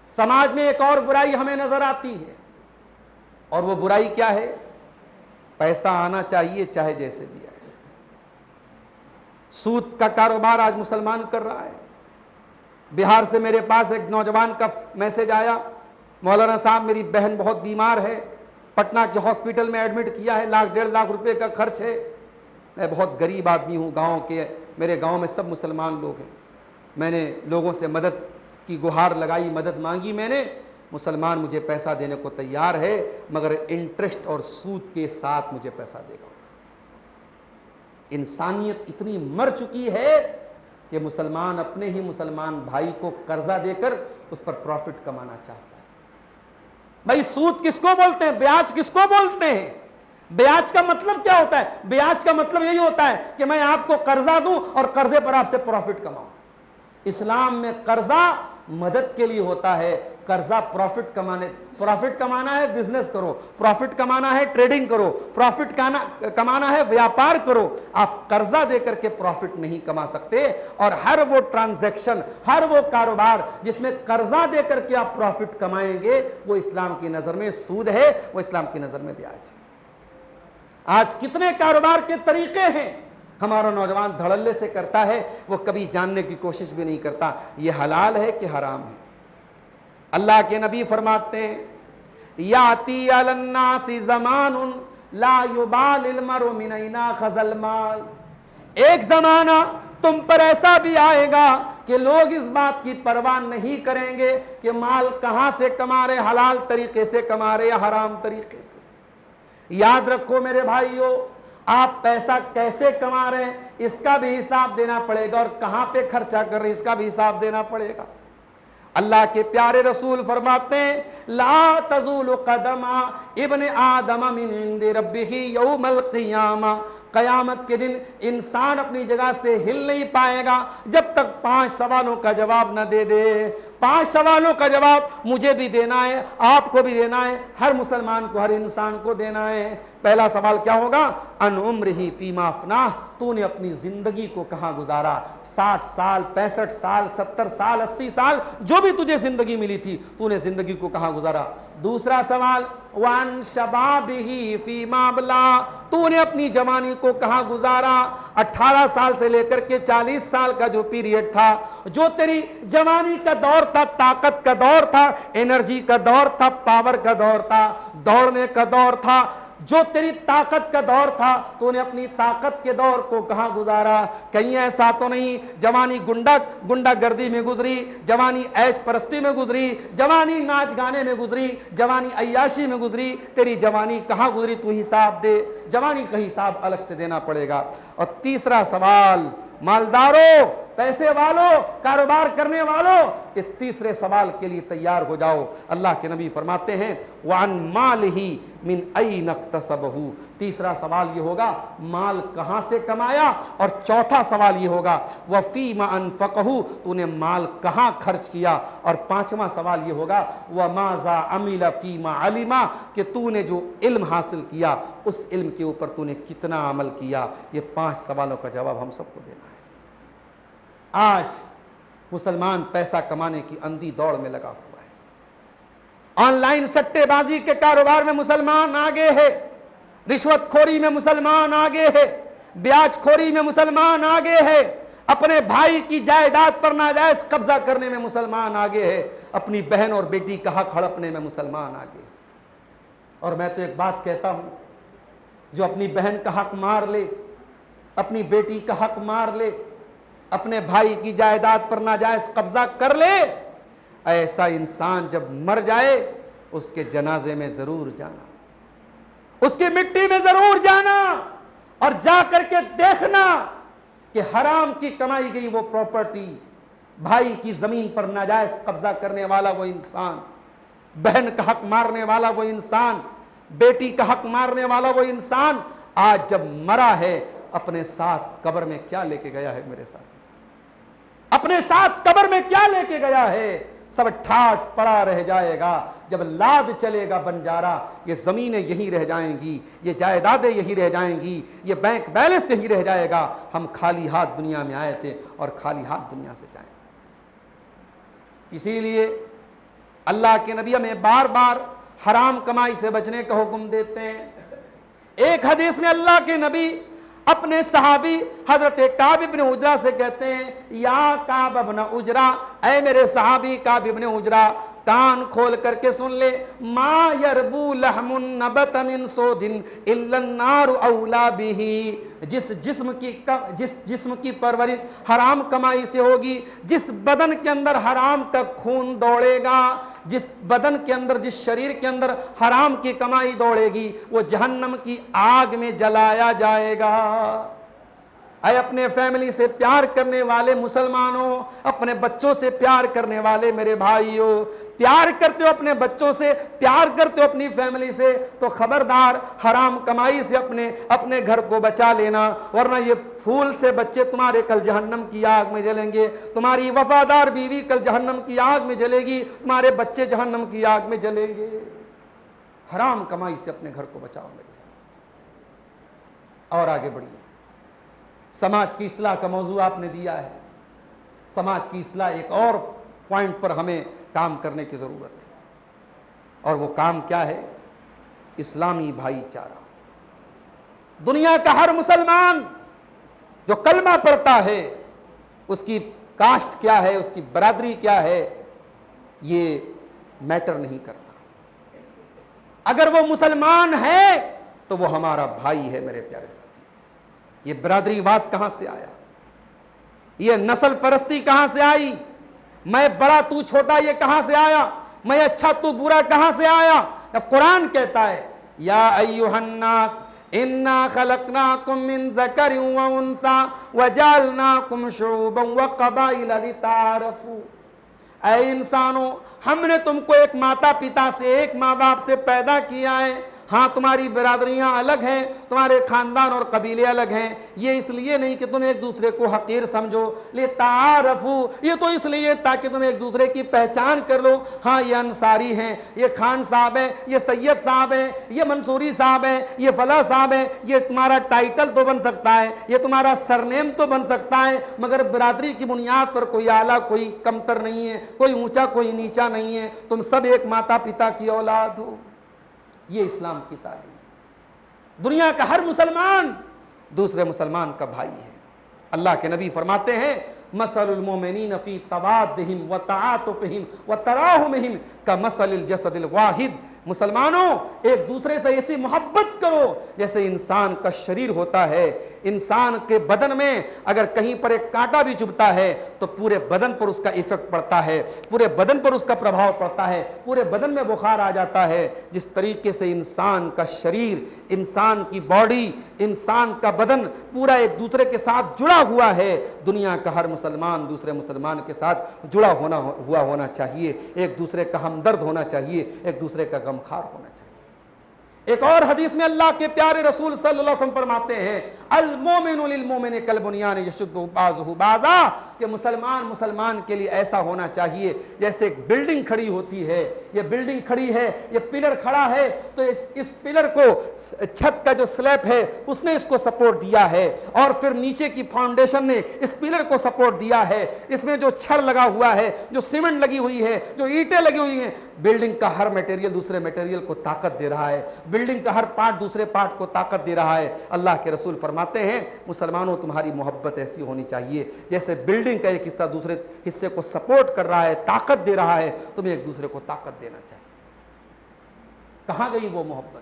سماج میں ایک اور برائی ہمیں نظر آتی ہے، اور وہ برائی کیا ہے؟ پیسہ آنا چاہیے چاہے جیسے بھی آئے۔ سود کا کاروبار آج مسلمان کر رہا ہے۔ بہار سے میرے پاس ایک نوجوان کا میسج آیا، مولانا صاحب میری بہن بہت بیمار ہے، پٹنہ کے ہاسپٹل میں ایڈمٹ کیا ہے، 1.5 روپے کا خرچ ہے، میں بہت غریب آدمی ہوں، میرے گاؤں میں سب مسلمان لوگ ہیں، میں نے لوگوں سے مدد کی گہار لگائی، مدد مانگی میں نے، مسلمان مجھے پیسہ دینے کو تیار ہے مگر انٹرسٹ اور سود کے ساتھ مجھے پیسہ دے گا۔ انسانیت اتنی مر چکی ہے کہ مسلمان اپنے ہی مسلمان بھائی کو قرضہ دے کر اس پر پروفٹ کمانا چاہتا ہے۔ بھائی سود کس کو بولتے ہیں؟ بیاج کس کو بولتے ہیں؟ بیاج کا مطلب کیا ہوتا ہے؟ بیاج کا مطلب یہی ہوتا ہے کہ میں آپ کو قرضہ دوں اور قرضے پر آپ سے پروفٹ کماؤں۔ اسلام میں قرضہ مدد کے لیے ہوتا ہے، قرضہ پروفٹ کمانا ہے بزنس کرو، پروفٹ کمانا ہے ٹریڈنگ کرو، پروفٹ کمانا ہے ویاپار کرو۔ آپ قرضہ دے کر کے پروفٹ نہیں کما سکتے، اور ہر وہ ٹرانزیکشن، ہر وہ کاروبار جس میں قرضہ دے کر کے آپ پروفٹ کمائیں گے وہ اسلام کی نظر میں سود ہے، وہ اسلام کی نظر میں بیاج ہے۔ آج کتنے کاروبار کے طریقے ہیں ہمارا نوجوان دھڑلے سے کرتا ہے، وہ کبھی جاننے کی کوشش بھی نہیں کرتا یہ حلال ہے کہ حرام ہے۔ اللہ کے نبی فرماتے ہیں یاتی علی الناس زمان لا یبال المرء من این اخذ المال، ایک زمانہ تم پر ایسا بھی آئے گا کہ لوگ اس بات کی پرواہ نہیں کریں گے کہ مال کہاں سے کما رہے، حلال طریقے سے کما رہے یا حرام طریقے سے۔ یاد رکھو میرے بھائیو، آپ پیسہ کیسے کما رہے ہیں اس کا بھی حساب دینا پڑے گا، اور کہاں پہ خرچہ کر رہے ہیں اس کا بھی حساب دینا پڑے گا۔ اللہ کے پیارے رسول فرماتے ہیں لا تزول قدم ابن آدم من عند ربہ یوم القیامہ، قیامت کے دن انسان اپنی جگہ سے ہل نہیں پائے گا جب تک 5 سوالوں کا جواب نہ دے دے۔ 5 سوالوں کا جواب مجھے بھی دینا ہے، آپ کو بھی دینا ہے، ہر مسلمان کو، ہر انسان کو دینا ہے۔ پہلا سوال کیا ہوگا؟ ان عمرہ فیما افناہ، تو نے اپنی زندگی کو کہاں گزارا؟ 60 سال 65 سال 70 سال 80 سال جو بھی تجھے زندگی ملی تھی، تو نے زندگی کو کہاں گزارا؟ دوسرا سوال وان شبابہ فیما ابلا، تو نے اپنی جوانی کو کہاں گزارا؟ 18 سال سے لے کر کے 40 سال کا جو پیریڈ تھا، جو تیری جوانی کا دور تھا، طاقت کا دور تھا، انرجی کا دور تھا، پاور کا دور تھا، دوڑنے کا دور تھا، جو تیری طاقت کا دور تھا، تو نے اپنی طاقت کے دور کو کہاں گزارا؟ کہیں ایسا تو نہیں جوانی گنڈا گردی میں گزری، جوانی عیش پرستی میں گزری، جوانی ناچ گانے میں گزری، جوانی عیاشی میں گزری؟ تیری جوانی کہاں گزری تو حساب دے، جوانی کا حساب الگ سے دینا پڑے گا۔ اور تیسرا سوال مالداروں، پیسے والوں، کاروبار کرنے والوں، اس تیسرے سوال کے لیے تیار ہو جاؤ۔ اللہ کے نبی فرماتے ہیں وَعَن مَالِهِ مِنْ أَيْنَ اكْتَسَبَهُ، تیسرا سوال یہ ہوگا مال کہاں سے کمایا، اور چوتھا سوال یہ ہوگا وَفِيمَ أَنفَقَهُ، تو نے مال کہاں خرچ کیا، اور پانچواں سوال یہ ہوگا وَمَاذَا عَمِلَ فِيمَا عَلِمَ، کہ تو نے جو علم حاصل کیا اس علم کے اوپر تو نے کتنا عمل کیا۔ یہ 5 سوالوں کا جواب ہم سب کو دینا ہے۔ آج مسلمان پیسہ کمانے کی اندھی دوڑ میں لگا ہوا ہے، آن لائن سٹے بازی کے کاروبار میں مسلمان آگے ہے، رشوت خوری میں مسلمان آگے ہے، بیاج خوری میں مسلمان آگے ہے، اپنے بھائی کی جائیداد پر ناجائز قبضہ کرنے میں مسلمان آگے ہے، اپنی بہن اور بیٹی کا حق ہڑپنے میں مسلمان آگے ہے۔ اور میں تو ایک بات کہتا ہوں، جو اپنی بہن کا حق مار لے، اپنی بیٹی کا حق مار لے، اپنے بھائی کی جائیداد پر ناجائز قبضہ کر لے، ایسا انسان جب مر جائے اس کے جنازے میں ضرور جانا, اس کی مٹی میں ضرور جانا, اور جا کر کے دیکھنا کہ حرام کی کمائی گئی وہ پراپرٹی, بھائی کی زمین پر ناجائز قبضہ کرنے والا وہ انسان, بہن کا حق مارنے والا وہ انسان, بیٹی کا حق مارنے والا وہ انسان آج جب مرا ہے اپنے ساتھ قبر میں کیا لے کے گیا ہے میرے ساتھ, اپنے ساتھ قبر میں کیا لے کے گیا ہے؟ سب ٹھاٹ پڑا رہ جائے گا. جب لاد چلے گا بنجارا, یہ زمینیں یہی رہ جائیں گی, یہ جائیدادیں یہی رہ جائیں گی, یہ بینک بیلنس یہی رہ جائے گا. ہم خالی ہاتھ دنیا میں آئے تھے اور خالی ہاتھ دنیا سے جائیں. اسی لیے اللہ کے نبی ہمیں بار بار حرام کمائی سے بچنے کا حکم دیتے ہیں. ایک حدیث میں اللہ کے نبی اپنے صحابی حضرت کعب ابن عجرہ سے کہتے ہیں, یا کعب ابن عجرہ, اے میرے صحابی کعب ابن عجرہ, کان کھول کر کے سن لے, ما یربو لحم نبت من سود الا النار اولا به, جس جسم کی پرورش حرام کمائی سے ہوگی, جس بدن کے اندر حرام کا خون دوڑے گا, جس بدن کے اندر, جس شریر کے اندر حرام کی کمائی دوڑے گی, وہ جہنم کی آگ میں جلایا جائے گا. اے اپنے فیملی سے پیار کرنے والے مسلمانوں, اپنے بچوں سے پیار کرنے والے میرے بھائیوں, پیار کرتے ہو اپنے بچوں سے, پیار کرتے ہو اپنی فیملی سے, تو خبردار حرام کمائی سے اپنے گھر کو بچا لینا, ورنہ یہ پھول سے بچے تمہارے کل جہنم کی آگ میں جلیں گے, تمہاری وفادار بیوی کل جہنم کی آگ میں جلے گی, تمہارے بچے جہنم کی آگ میں جلیں گے. حرام کمائی سے اپنے گھر کو بچاؤ میرے ساتھ. اور آگے بڑھیے. سماج کی اصلاح کا موضوع آپ نے دیا ہے. سماج کی اصلاح ایک اور پوائنٹ پر ہمیں کام کرنے کی ضرورت ہے, اور وہ کام کیا ہے؟ اسلامی بھائی چارہ. دنیا کا ہر مسلمان جو کلمہ پڑھتا ہے, اس کی کاسٹ کیا ہے, اس کی برادری کیا ہے, یہ میٹر نہیں کرتا. اگر وہ مسلمان ہے تو وہ ہمارا بھائی ہے میرے پیارے ساتھی. یہ برادری واد کہاں سے آیا؟ یہ نسل پرستی کہاں سے آئی؟ میں بڑا تو چھوٹا یہ کہاں سے آیا؟ میں اچھا تو برا کہاں سے آیا؟ اب قرآن کہتا ہے, یا ایھا الناس انا خلقناکم من ذکر و انثی وجعلناکم شعوبا وقبائل لتعارفوا. اے انسانوں, ہم نے تم کو ایک ماتا پتا سے, ایک ماں باپ سے پیدا کیا ہے. ہاں تمہاری برادریاں الگ ہیں, تمہارے خاندان اور قبیلے الگ ہیں, یہ اس لیے نہیں کہ تم ایک دوسرے کو حقیر سمجھو, لتعارفوا, یہ تو اس لیے تاکہ تم ایک دوسرے کی پہچان کر لو. ہاں یہ انصاری ہیں, یہ خان صاحب ہیں, یہ سید صاحب ہیں, یہ منصوری صاحب ہیں, یہ فلاں صاحب ہیں. یہ تمہارا ٹائٹل تو بن سکتا ہے, یہ تمہارا سرنیم تو بن سکتا ہے, مگر برادری کی بنیاد پر کوئی اعلیٰ کوئی کمتر نہیں ہے, کوئی اونچا کوئی نیچا نہیں ہے. تم سب ایک ماتا پتا کی اولاد ہو. یہ اسلام کی تعلیم ہے. دنیا کا ہر مسلمان دوسرے مسلمان کا بھائی ہے. اللہ کے نبی فرماتے ہیں, مثل المؤمنین فی توادہم وتعاطفہم وتراحمہم کمثل الجسد الواحد. مسلمانوں ایک دوسرے سے ایسی محبت کرو جیسے انسان کا شریر ہوتا ہے. انسان کے بدن میں اگر کہیں پر ایک کانٹا بھی چبھتا ہے تو پورے بدن پر اس کا ایفیکٹ پڑتا ہے, پورے بدن پر اس کا پربھاؤ پڑتا ہے, پورے بدن میں بخار آ جاتا ہے. جس طریقے سے انسان کا شریر, انسان کی باڈی, انسان کا بدن پورا ایک دوسرے کے ساتھ جڑا ہوا ہے, دنیا کا ہر مسلمان دوسرے مسلمان کے ساتھ جڑا ہونا چاہیے, ایک دوسرے کا ہمدرد ہونا چاہیے, ایک دوسرے کا غمخوار ہونا چاہیے. ایک اور حدیث میں اللہ کے پیارے رسول صلی اللہ علیہ وسلم فرماتے ہیں, المومن للمومن کالبنیان یشد بعضہ بعضا, کہ مسلمان کے لیے ایسا ہونا چاہیے جیسے ایک بلڈنگ کھڑی ہوتی ہے. یہ بلڈنگ کھڑی ہے, یہ پلر کھڑا ہے, تو اس پلر کو چھت کا جو سلیب ہے اس نے اس کو سپورٹ دیا ہے, اور پھر نیچے کی فاؤنڈیشن نے اس پلر کو سپورٹ دیا ہے. اس میں جو چھڑ لگا ہوا ہے, جو سیمنٹ لگی ہوئی ہے, جو اینٹیں لگی ہوئی ہیں, بلڈنگ کا ہر میٹیریل دوسرے میٹیریل کو طاقت دے رہا ہے, بلڈنگ کا ہر پارٹ دوسرے پارٹ کو طاقت دے رہا ہے. اللہ کے رسول فرماتے ہیں, مسلمانوں تمہاری محبت ایسی ہونی چاہیے جیسے بلڈنگ کا ایک حصہ دوسرے حصے کو سپورٹ کر رہا ہے, طاقت دے رہا ہے, تمہیں ایک دوسرے کو طاقت دینا چاہیے. کہاں گئی وہ محبت؟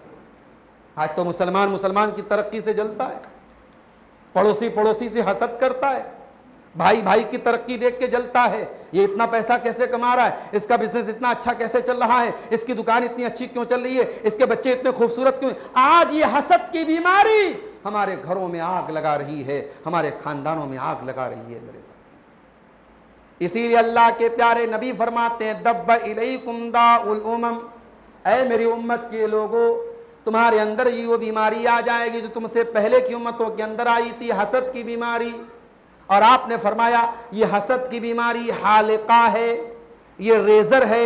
آج تو مسلمان کی ترقی سے جلتا ہے, پڑوسی سے حسد کرتا ہے, بھائی بھائی کی ترقی دیکھ کے جلتا ہے، یہ اتنا پیسہ کیسے کما رہا ہے، اس کا بزنس اتنا اچھا کیسے چل رہا ہے، اس کی دکان اتنی اچھی کیوں چل رہی ہے، اس کے بچے اتنے خوبصورت کیوں۔ آج یہ حسد کی بیماری ہمارے گھروں میں آگ لگا رہی ہے، ہمارے خاندانوں میں آگ لگا رہی ہے میرے ساتھ۔ اسی لیے اللہ کے پیارے نبی فرماتے ہیں دب الیکم داء الامم، اے میری امت کے لوگوں، تمہارے اندر یہ وہ بیماری آ جائے گی جو تم سے پہلے کی امتوں کے اندر آئی تھی، حسد کی بیماری۔ اور آپ نے فرمایا یہ حسد کی بیماری حالقہ ہے، یہ ریزر ہے،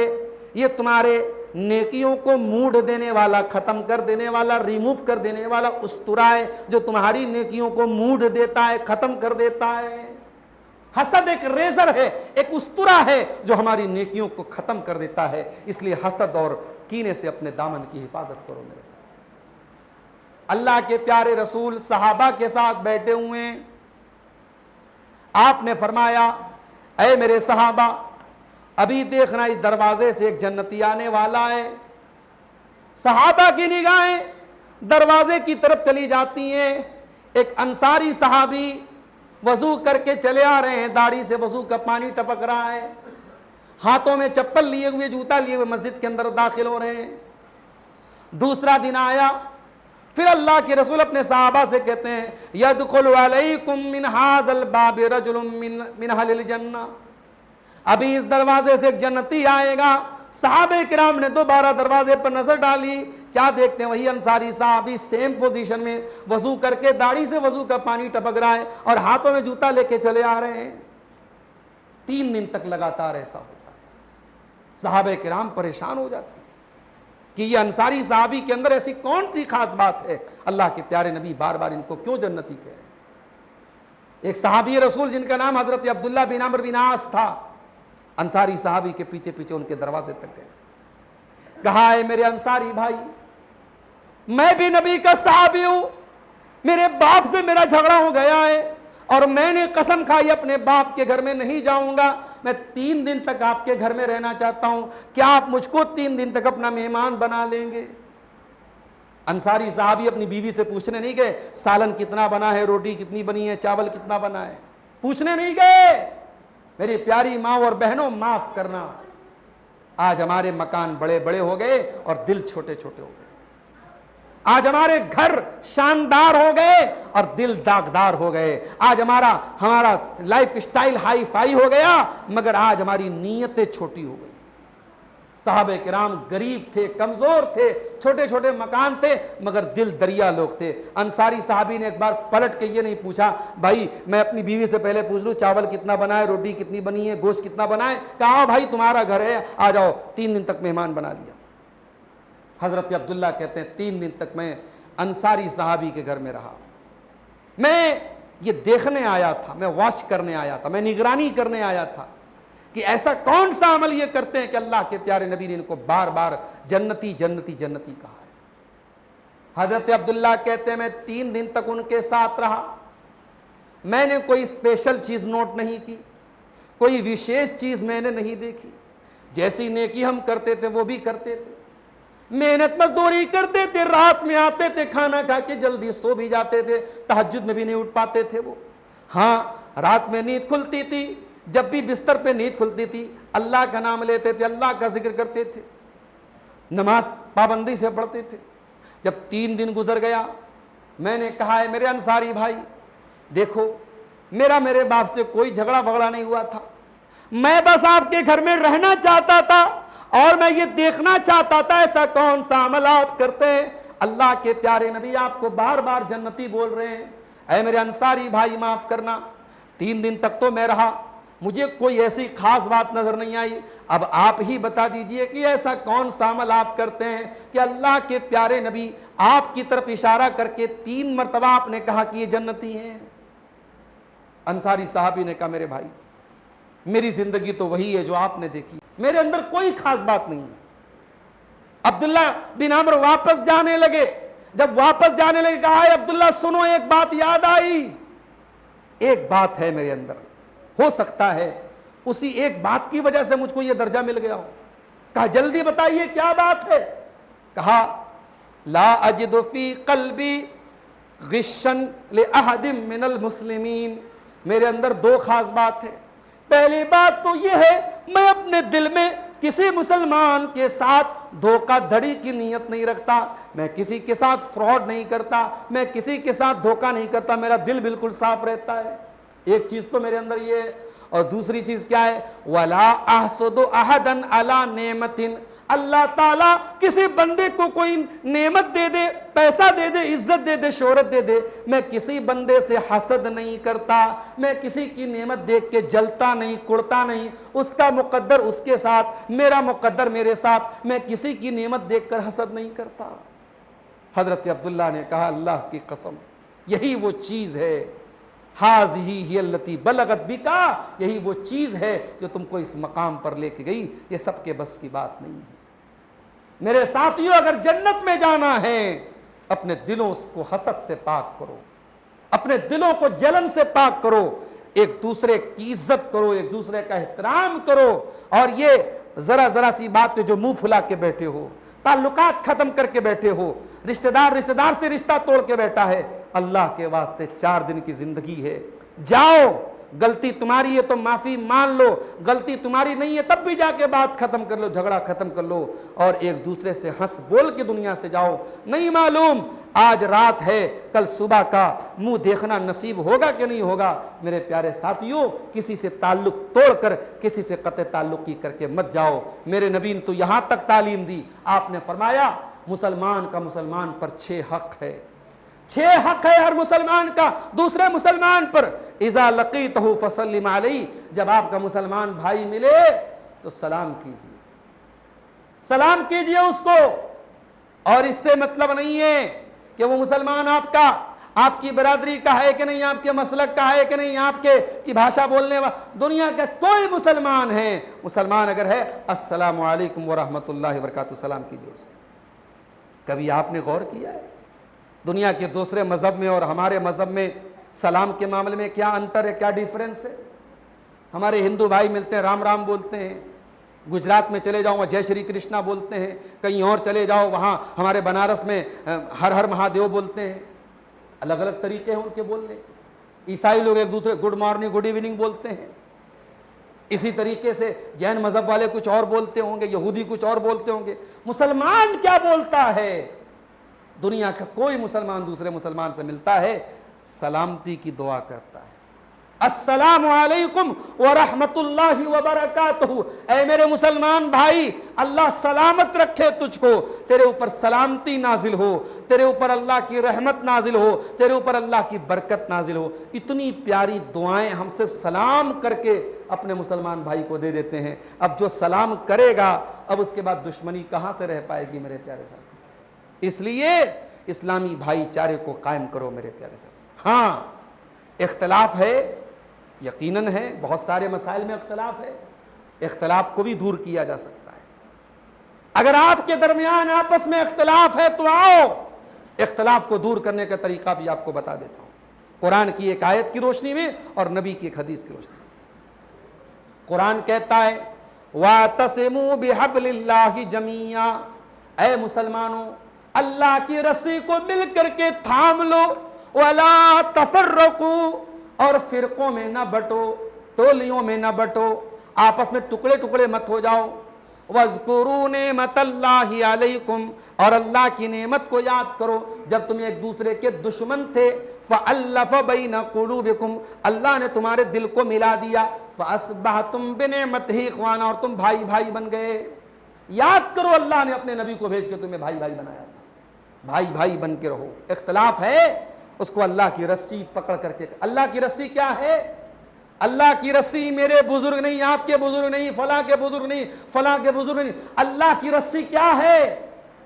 یہ تمہارے نیکیوں کو موڑ دینے والا، ختم کر دینے والا، ریموو کر دینے والا استرا ہے جو تمہاری نیکیوں کو موڑ دیتا ہے، ختم کر دیتا ہے۔ حسد ایک ریزر ہے، ایک استرا ہے جو ہماری نیکیوں کو ختم کر دیتا ہے۔ اس لیے حسد اور کینے سے اپنے دامن کی حفاظت کرو میرے ساتھ۔ اللہ کے پیارے رسول صحابہ کے ساتھ بیٹھے ہوئے ہیں، آپ نے فرمایا اے میرے صحابہ، ابھی دیکھنا اس دروازے سے ایک جنتی آنے والا ہے۔ صحابہ کی نگاہیں دروازے کی طرف چلی جاتی ہیں۔ ایک انصاری صحابی وضو کر کے چلے آ رہے ہیں، داڑھی سے وضو کا پانی ٹپک رہا ہے، ہاتھوں میں چپل لیے ہوئے، جوتا لیے ہوئے مسجد کے اندر داخل ہو رہے ہیں۔ دوسرا دن آیا، پھر اللہ کے رسول اپنے صحابہ سے کہتے ہیں یدخل علیکم من ھذا الباب رجل من اہل الجنہ، ابھی اس دروازے سے ایک جنتی آئے گا۔ صحابہ کرام نے دوبارہ دروازے پر نظر ڈالی، کیا دیکھتے ہیں؟ وہی انصاری صحابی سیم پوزیشن میں وضو کر کے، داڑھی سے وضو کا پانی ٹپک رہا ہے اور ہاتھوں میں جوتا لے کے چلے آ رہے ہیں۔ 3 دن تک لگاتار ایسا ہوتا ہے۔ صحابہ کرام پریشان ہو جاتے ہیں کہ یہ انصاری صحابی کے اندر ایسی کون سی خاص بات ہے، اللہ کے پیارے نبی بار بار ان کو کیوں جنتی کہہ رہے ہیں۔ ایک صحابی رسول جن کا نام حضرت عبداللہ بن عمرو بن عاص تھا، انصاری صحابی کے پیچھے پیچھے ان کے دروازے تک گئے، کہا ہے میرے انصاری بھائی، میں بھی نبی کا صحابی ہوں، میرے باپ سے میرا جھگڑا ہو گیا ہے اور میں نے قسم کھائی اپنے باپ کے گھر میں نہیں جاؤں گا، میں 3 دن تک آپ کے گھر میں رہنا چاہتا ہوں، کیا آپ مجھ کو 3 دن تک اپنا مہمان بنا لیں گے؟ انصاری صحابی اپنی بیوی سے پوچھنے نہیں گئے سالن کتنا بنا ہے، روٹی کتنی بنی ہے، چاول کتنا بنا ہے، پوچھنے نہیں گئے۔ میری پیاری ماں اور بہنوں، معاف کرنا، آج ہمارے مکان بڑے بڑے ہو گئے اور دل چھوٹے چھوٹے ہو گئے۔ آج ہمارے گھر شاندار ہو گئے اور دل داغدار ہو گئے۔ آج ہمارا لائف سٹائل ہائی فائی ہو گیا، مگر آج ہماری نیتیں چھوٹی ہو گئی۔ صحابہ کرام غریب تھے، کمزور تھے، چھوٹے چھوٹے مکان تھے، مگر دل دریا لوگ تھے۔ انصاری صحابی نے ایک بار پلٹ کے یہ نہیں پوچھا بھائی میں اپنی بیوی سے پہلے پوچھ لوں چاول کتنا بنا ہے، روٹی کتنی بنی ہے، گوشت کتنا بنا ہے، کہا بھائی تمہارا گھر ہے، آ جاؤ۔ 3 دن تک مہمان بنا لیا۔ حضرت عبداللہ کہتے ہیں 3 دن تک میں انصاری صحابی کے گھر میں رہا۔ میں یہ دیکھنے آیا تھا، میں واچ کرنے آیا تھا، میں نگرانی کرنے آیا تھا کہ ایسا کون سا عمل یہ کرتے ہیں کہ اللہ کے پیارے نبی نے ان کو بار بار جنتی جنتی جنتی کہا ہے۔ حضرت عبداللہ کہتے ہیں میں 3 دن تک ان کے ساتھ رہا، میں نے کوئی اسپیشل چیز نوٹ نہیں کی، کوئی وشیش چیز میں نے نہیں دیکھی، جیسی نیکی ہم کرتے تھے وہ بھی کرتے تھے، محنت مزدوری کرتے تھے، رات میں آتے تھے، کھانا کھا کے جلدی سو بھی جاتے تھے، تہجد میں بھی نہیں اٹھ پاتے تھے وہ۔ ہاں رات میں نیند کھلتی تھی، جب بھی بستر پہ نیند کھلتی تھی اللہ کا نام لیتے تھے، اللہ کا ذکر کرتے تھے، نماز پابندی سے پڑھتے تھے۔ جب 3 دن گزر گیا، میں نے کہا ہے میرے انصاری بھائی دیکھو، میرے باپ سے کوئی جھگڑا وگڑا نہیں ہوا تھا، میں بس آپ کے گھر میں رہنا چاہتا تھا اور میں یہ دیکھنا چاہتا تھا ایسا کون سا عمل آپ کرتے ہیں، اللہ کے پیارے نبی آپ کو بار بار جنتی بول رہے ہیں۔ اے میرے انصاری بھائی معاف کرنا، 3 دن تک تو میں رہا، مجھے کوئی ایسی خاص بات نظر نہیں آئی، اب آپ ہی بتا دیجئے کہ ایسا کون سا عمل آپ کرتے ہیں کہ اللہ کے پیارے نبی آپ کی طرف اشارہ کر کے 3 مرتبہ آپ نے کہا کہ یہ جنتی ہیں۔ انصاری صحابی نے کہا میرے بھائی میری زندگی تو وہی ہے جو آپ نے دیکھی، میرے اندر کوئی خاص بات نہیں ہے۔ عبداللہ بن عمرو واپس جانے لگے، جب واپس جانے لگے کہا ہے عبداللہ سنو ایک بات یاد آئی، ایک بات ہے میرے اندر، ہو سکتا ہے اسی ایک بات کی وجہ سے مجھ کو یہ درجہ مل گیا ہو۔ کہا جلدی بتائیے کیا بات ہے؟ کہا لا اجد فی قلبی غشا لأحد من المسلمین، میرے اندر دو خاص بات ہے. پہلی بات تو یہ ہے میں اپنے دل میں کسی مسلمان کے ساتھ دھوکہ دھڑی کی نیت نہیں رکھتا, میں کسی کے ساتھ فراڈ نہیں کرتا, میں کسی کے ساتھ دھوکہ نہیں کرتا, میرا دل بالکل صاف رہتا ہے. ایک چیز تو میرے اندر یہ ہے. اور دوسری چیز کیا ہے؟ وَلَا أَحْسُدُ أَحَدًا عَلَىٰ نِعْمَةٍ, اللہ تعالیٰ کسی بندے کو کوئی نعمت دے دے, پیسہ دے دے, عزت دے دے, شہرت دے دے, میں کسی بندے سے حسد نہیں کرتا, میں کسی کی نعمت دیکھ کے جلتا نہیں, کڑتا نہیں. اس کا مقدر اس کے ساتھ, میرا مقدر میرے ساتھ, میں کسی کی نعمت دیکھ کر حسد نہیں کرتا. حضرت عبداللہ نے کہا اللہ کی قسم یہی وہ چیز ہے, ہاذہی ہی التی بلغت بکا, یہی وہ چیز ہے جو تم کو اس مقام پر لے کے گئی. یہ سب کے بس کی بات نہیں ہے. میرے ساتھیوں, اگر جنت میں جانا ہے اپنے دلوں کو حسد سے پاک کرو, اپنے دلوں کو جلن سے پاک کرو, ایک دوسرے کی عزت کرو, ایک دوسرے کا احترام کرو. اور یہ ذرا ذرا سی بات پہ جو منہ پھلا کے بیٹھے ہو, تعلقات ختم کر کے بیٹھے ہو, رشتہ دار سے رشتہ توڑ کے بیٹھا ہے, اللہ کے واسطے 4 دن کی زندگی ہے, جاؤ, غلطی تمہاری ہے تو معافی مان لو, غلطی تمہاری نہیں ہے تب بھی جا کے بات ختم کر لو, جھگڑا ختم کر لو, اور ایک دوسرے سے ہنس بول کے دنیا سے جاؤ. نہیں معلوم آج رات ہے, کل صبح کا منہ دیکھنا نصیب ہوگا کہ نہیں ہوگا. میرے پیارے ساتھیوں, کسی سے تعلق توڑ کر کسی سے قطع تعلق کی کر کے مت جاؤ. میرے نبی نے تو یہاں تک تعلیم دی, آپ نے فرمایا مسلمان کا مسلمان پر 6 حق ہے, 6 حق ہے ہر مسلمان کا دوسرے مسلمان پر. اذا لقیتہ فسلم علیہ, جب آپ کا مسلمان بھائی ملے تو سلام کیجیے, سلام کیجیے اس کو. اور اس سے مطلب نہیں ہے کہ وہ مسلمان آپ کی برادری کا ہے کہ نہیں, آپ کے مسلک کا ہے کہ نہیں, آپ کی بھاشا بولنے والا, دنیا کا کوئی مسلمان ہے, مسلمان اگر ہے السلام علیکم ورحمۃ اللہ وبرکاتہ, سلام کیجیے اس کو. کبھی آپ نے غور کیا ہے دنیا کے دوسرے مذہب میں اور ہمارے مذہب میں سلام کے معاملے میں کیا انتر ہے, کیا ڈیفرنس ہے؟ ہمارے ہندو بھائی ملتے ہیں رام رام بولتے ہیں, گجرات میں چلے جاؤ وہاں جے شری کرشنا بولتے ہیں, کہیں اور چلے جاؤ وہاں ہمارے بنارس میں ہر ہر مہادیو بولتے ہیں. الگ الگ طریقے ہیں ان کے بولنے کے. عیسائی لوگ ایک دوسرے گڈ مارننگ گڈ ایوننگ بولتے ہیں. اسی طریقے سے جین مذہب والے کچھ اور بولتے ہوں گے, یہودی کچھ اور بولتے ہوں گے. مسلمان کیا بولتا ہے؟ دنیا کا کوئی مسلمان دوسرے مسلمان سے ملتا ہے سلامتی کی دعا کرتا ہے, السلام علیکم ورحمۃ اللہ وبرکاتہ. اے میرے مسلمان بھائی, اللہ سلامت رکھے تجھ کو, تیرے اوپر سلامتی نازل ہو, تیرے اوپر اللہ کی رحمت نازل ہو, تیرے اوپر اللہ کی برکت نازل ہو. اتنی پیاری دعائیں ہم صرف سلام کر کے اپنے مسلمان بھائی کو دے دیتے ہیں. اب جو سلام کرے گا اب اس کے بعد دشمنی کہاں سے رہ پائے گی میرے پیارے ساتھی؟ اس لیے اسلامی بھائی چارے کو قائم کرو میرے پیارے ساتھی. ہاں اختلاف ہے, یقیناً ہے, بہت سارے مسائل میں اختلاف ہے, اختلاف کو بھی دور کیا جا سکتا ہے. اگر آپ کے درمیان آپس میں اختلاف ہے تو آؤ, اختلاف کو دور کرنے کا طریقہ بھی آپ کو بتا دیتا ہوں, قرآن کی ایک آیت کی روشنی میں اور نبی کی ایک حدیث کی روشنی میں. قرآن کہتا ہے وَاعْتَصِمُوا بِحَبْلِ اللَّهِ جَمِيعًا, اے مسلمانوں اللہ کی رسی کو مل کر کے تھام لو, وَلَا تَفَرَّقُوا, اور فرقوں میں نہ بٹو, ٹولیوں میں نہ بٹو, آپس میں ٹکڑے ٹکڑے مت ہو جاؤ. وَاذْكُرُوا نِعْمَتَ اللَّهِ عَلَيْكُمْ, اور اللہ کی نعمت کو یاد کرو جب تم ایک دوسرے کے دشمن تھے. فَأَلَّفَ بَيْنَ قُلُوبِكُمْ, اللہ نے تمہارے دل کو ملا دیا. فَأَصْبَحْتُمْ بِنِعْمَتِهِ إِخْوَانًا, اور تم بھائی بھائی بن گئے. یاد کرو اللہ نے اپنے نبی کو بھیج کے تمہیں بھائی بھائی بنایا تھا, بھائی بھائی بن کے رہو. اختلاف ہے اس کو اللہ کی رسی پکڑ کر کے. اللہ کی رسی کیا ہے؟ اللہ کی رسی میرے بزرگ نہیں, آپ کے بزرگ نہیں, فلاں کے بزرگ نہیں, فلاں کے بزرگ نہیں. اللہ کی رسی کیا ہے؟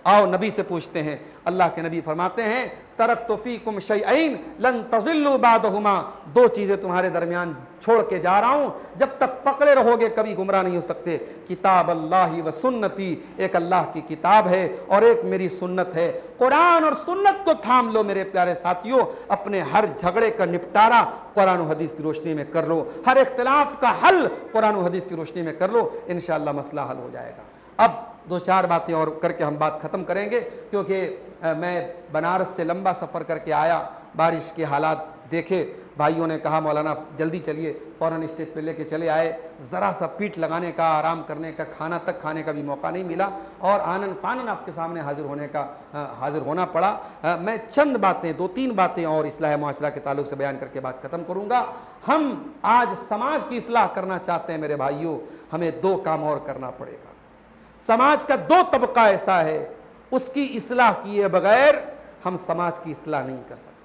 آؤ نبی سے پوچھتے ہیں. اللہ کے نبی فرماتے ہیں ترکت فیکم شیئین لن تضلوا بعدہما, 2 چیزیں تمہارے درمیان چھوڑ کے جا رہا ہوں, جب تک پکڑے رہو گے کبھی گمراہ نہیں ہو سکتے. کتاب اللہ و سنتی, ایک اللہ کی کتاب ہے اور ایک میری سنت ہے. قرآن اور سنت کو تھام لو میرے پیارے ساتھیوں. اپنے ہر جھگڑے کا نپٹارا قرآن و حدیث کی روشنی میں کر لو, ہر اختلاف کا حل قرآن و حدیث کی روشنی میں کر لو, انشاءاللہ مسئلہ حل ہو جائے گا. اب 2-4 باتیں اور کر کے ہم بات ختم کریں گے, کیونکہ میں بنارس سے لمبا سفر کر کے آیا, بارش کے حالات دیکھے, بھائیوں نے کہا مولانا جلدی چلیے، فوراً اسٹیج پہ لے کے چلے آئے، ذرا سا پیٹ لگانے کا، آرام کرنے کا، کھانا تک کھانے کا بھی موقع نہیں ملا، اور آنن فانن آپ کے سامنے حاضر ہونا پڑا۔ میں چند باتیں، 2-3 باتیں اور اصلاح معاشرہ کے تعلق سے بیان کر کے بات ختم کروں گا۔ ہم آج سماج کی اصلاح کرنا چاہتے ہیں میرے بھائیوں، ہمیں 2 کام اور کرنا پڑے گا۔ سماج کا 2 طبقہ ایسا ہے، اس کی اصلاح کیے بغیر ہم سماج کی اصلاح نہیں کر سکتے۔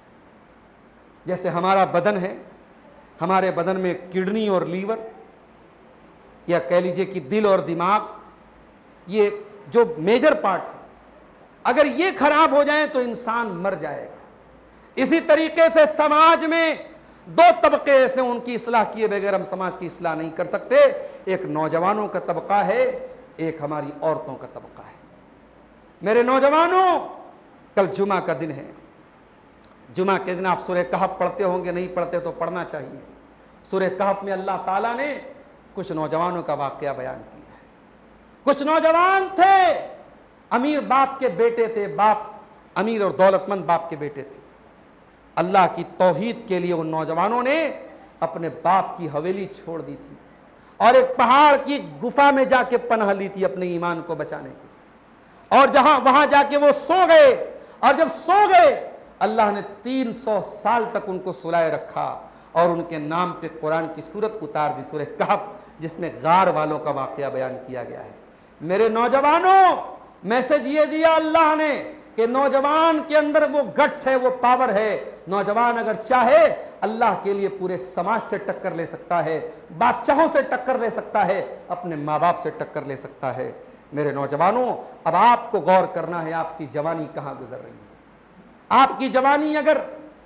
جیسے ہمارا بدن ہے، ہمارے بدن میں کڈنی اور لیور، یا کہہ لیجئے کہ دل اور دماغ، یہ جو میجر پارٹ ہے، اگر یہ خراب ہو جائیں تو انسان مر جائے گا۔ اسی طریقے سے سماج میں 2 طبقے ایسے، ان کی اصلاح کیے بغیر ہم سماج کی اصلاح نہیں کر سکتے۔ ایک نوجوانوں کا طبقہ ہے، ایک ہماری عورتوں کا طبقہ ہے۔ میرے نوجوانوں، کل جمعہ کا دن ہے، جمعہ کے دن آپ سورہ کہف پڑھتے ہوں گے، نہیں پڑھتے تو پڑھنا چاہیے۔ سورہ کہف میں اللہ تعالیٰ نے کچھ نوجوانوں کا واقعہ بیان کیا ہے۔ کچھ نوجوان تھے، امیر باپ کے بیٹے تھے، باپ امیر اور دولت مند باپ کے بیٹے تھے۔ اللہ کی توحید کے لیے ان نوجوانوں نے اپنے باپ کی حویلی چھوڑ دی تھی، اور ایک پہاڑ کی گفا میں جا کے پناہ لی تھی اپنے ایمان کو بچانے کی، اور وہاں جا کے وہ سو گئے، اور جب سو گئے اللہ نے 300 سال تک ان کو سلائے رکھا، اور ان کے نام پہ قرآن کی سورت اتار دی، سورہ کہف، جس میں غار والوں کا واقعہ بیان کیا گیا ہے۔ میرے نوجوانوں، میسج یہ دیا اللہ نے کہ نوجوان کے اندر وہ گٹس ہے، وہ پاور ہے۔ نوجوان اگر چاہے اللہ کے لیے پورے سماج سے ٹکر لے سکتا ہے، بادشاہوں سے ٹکر لے سکتا ہے، اپنے ماں باپ سے ٹکر لے سکتا ہے۔ میرے نوجوانوں، اب آپ کو غور کرنا ہے، آپ کی جوانی کہاں گزر رہی ہے۔ آپ کی جوانی اگر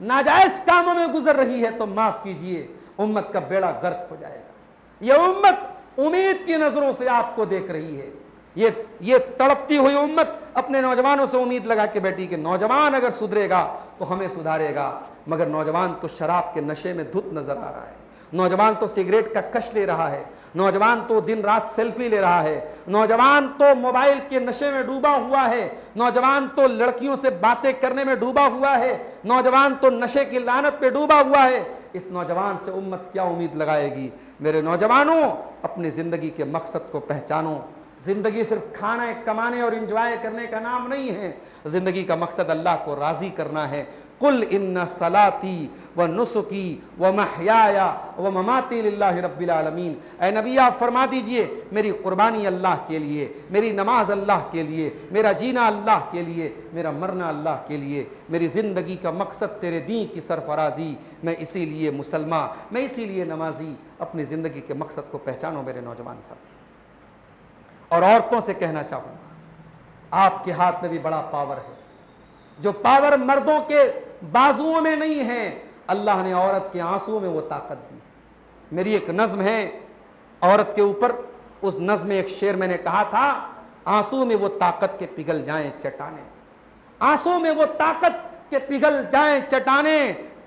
ناجائز کاموں میں گزر رہی ہے تو معاف کیجئے، امت کا بیڑا غرق ہو جائے گا۔ یہ امت امید کی نظروں سے آپ کو دیکھ رہی ہے، یہ تڑپتی ہوئی امت اپنے نوجوانوں سے امید لگا کے بیٹھی کہ نوجوان اگر سدھرے گا تو ہمیں سدھارے گا، مگر نوجوان تو شراب کے نشے میں دھت نظر آ رہا ہے، نوجوان تو سگریٹ کا کش لے رہا ہے، نوجوان تو دن رات سیلفی لے رہا ہے، نوجوان تو موبائل کے نشے میں ڈوبا ہوا ہے، نوجوان تو لڑکیوں سے باتیں کرنے میں ڈوبا ہوا ہے، نوجوان تو نشے کی لعنت پہ ڈوبا ہوا ہے۔ اس نوجوان سے امت کیا امید لگائے گی؟ میرے نوجوانوں، اپنی زندگی کے مقصد کو پہچانو۔ زندگی صرف کھانا کمانے اور انجوائے کرنے کا نام نہیں ہے، زندگی کا مقصد اللہ کو راضی کرنا ہے۔ قل ان صلاتی و نسکی و محیایا و مماتی للہ رب العالمین، اے نبی آپ فرما دیجئے میری قربانی اللہ کے لیے، میری نماز اللہ کے لیے، میرا جینا اللہ کے لیے، میرا مرنا اللہ کے لیے، میری زندگی کا مقصد تیرے دین کی سرفرازی، میں اسی لیے مسلمان، میں اسی لیے نمازی۔ اپنی زندگی کے مقصد کو پہچانو میرے نوجوان ساتھی۔ اور عورتوں سے کہنا چاہوں گا، آپ کے ہاتھ میں بھی بڑا پاور ہے، جو پاور مردوں کے بازوؤں میں نہیں ہے، اللہ نے عورت کے آنسوؤں میں وہ طاقت دی۔ میری ایک نظم ہے عورت کے اوپر، اس نظم میں ایک شعر میں نے کہا تھا، آنسو میں وہ طاقت کے پگھل جائیں چٹانے، آنسو میں وہ طاقت کے پگھل جائیں چٹانے،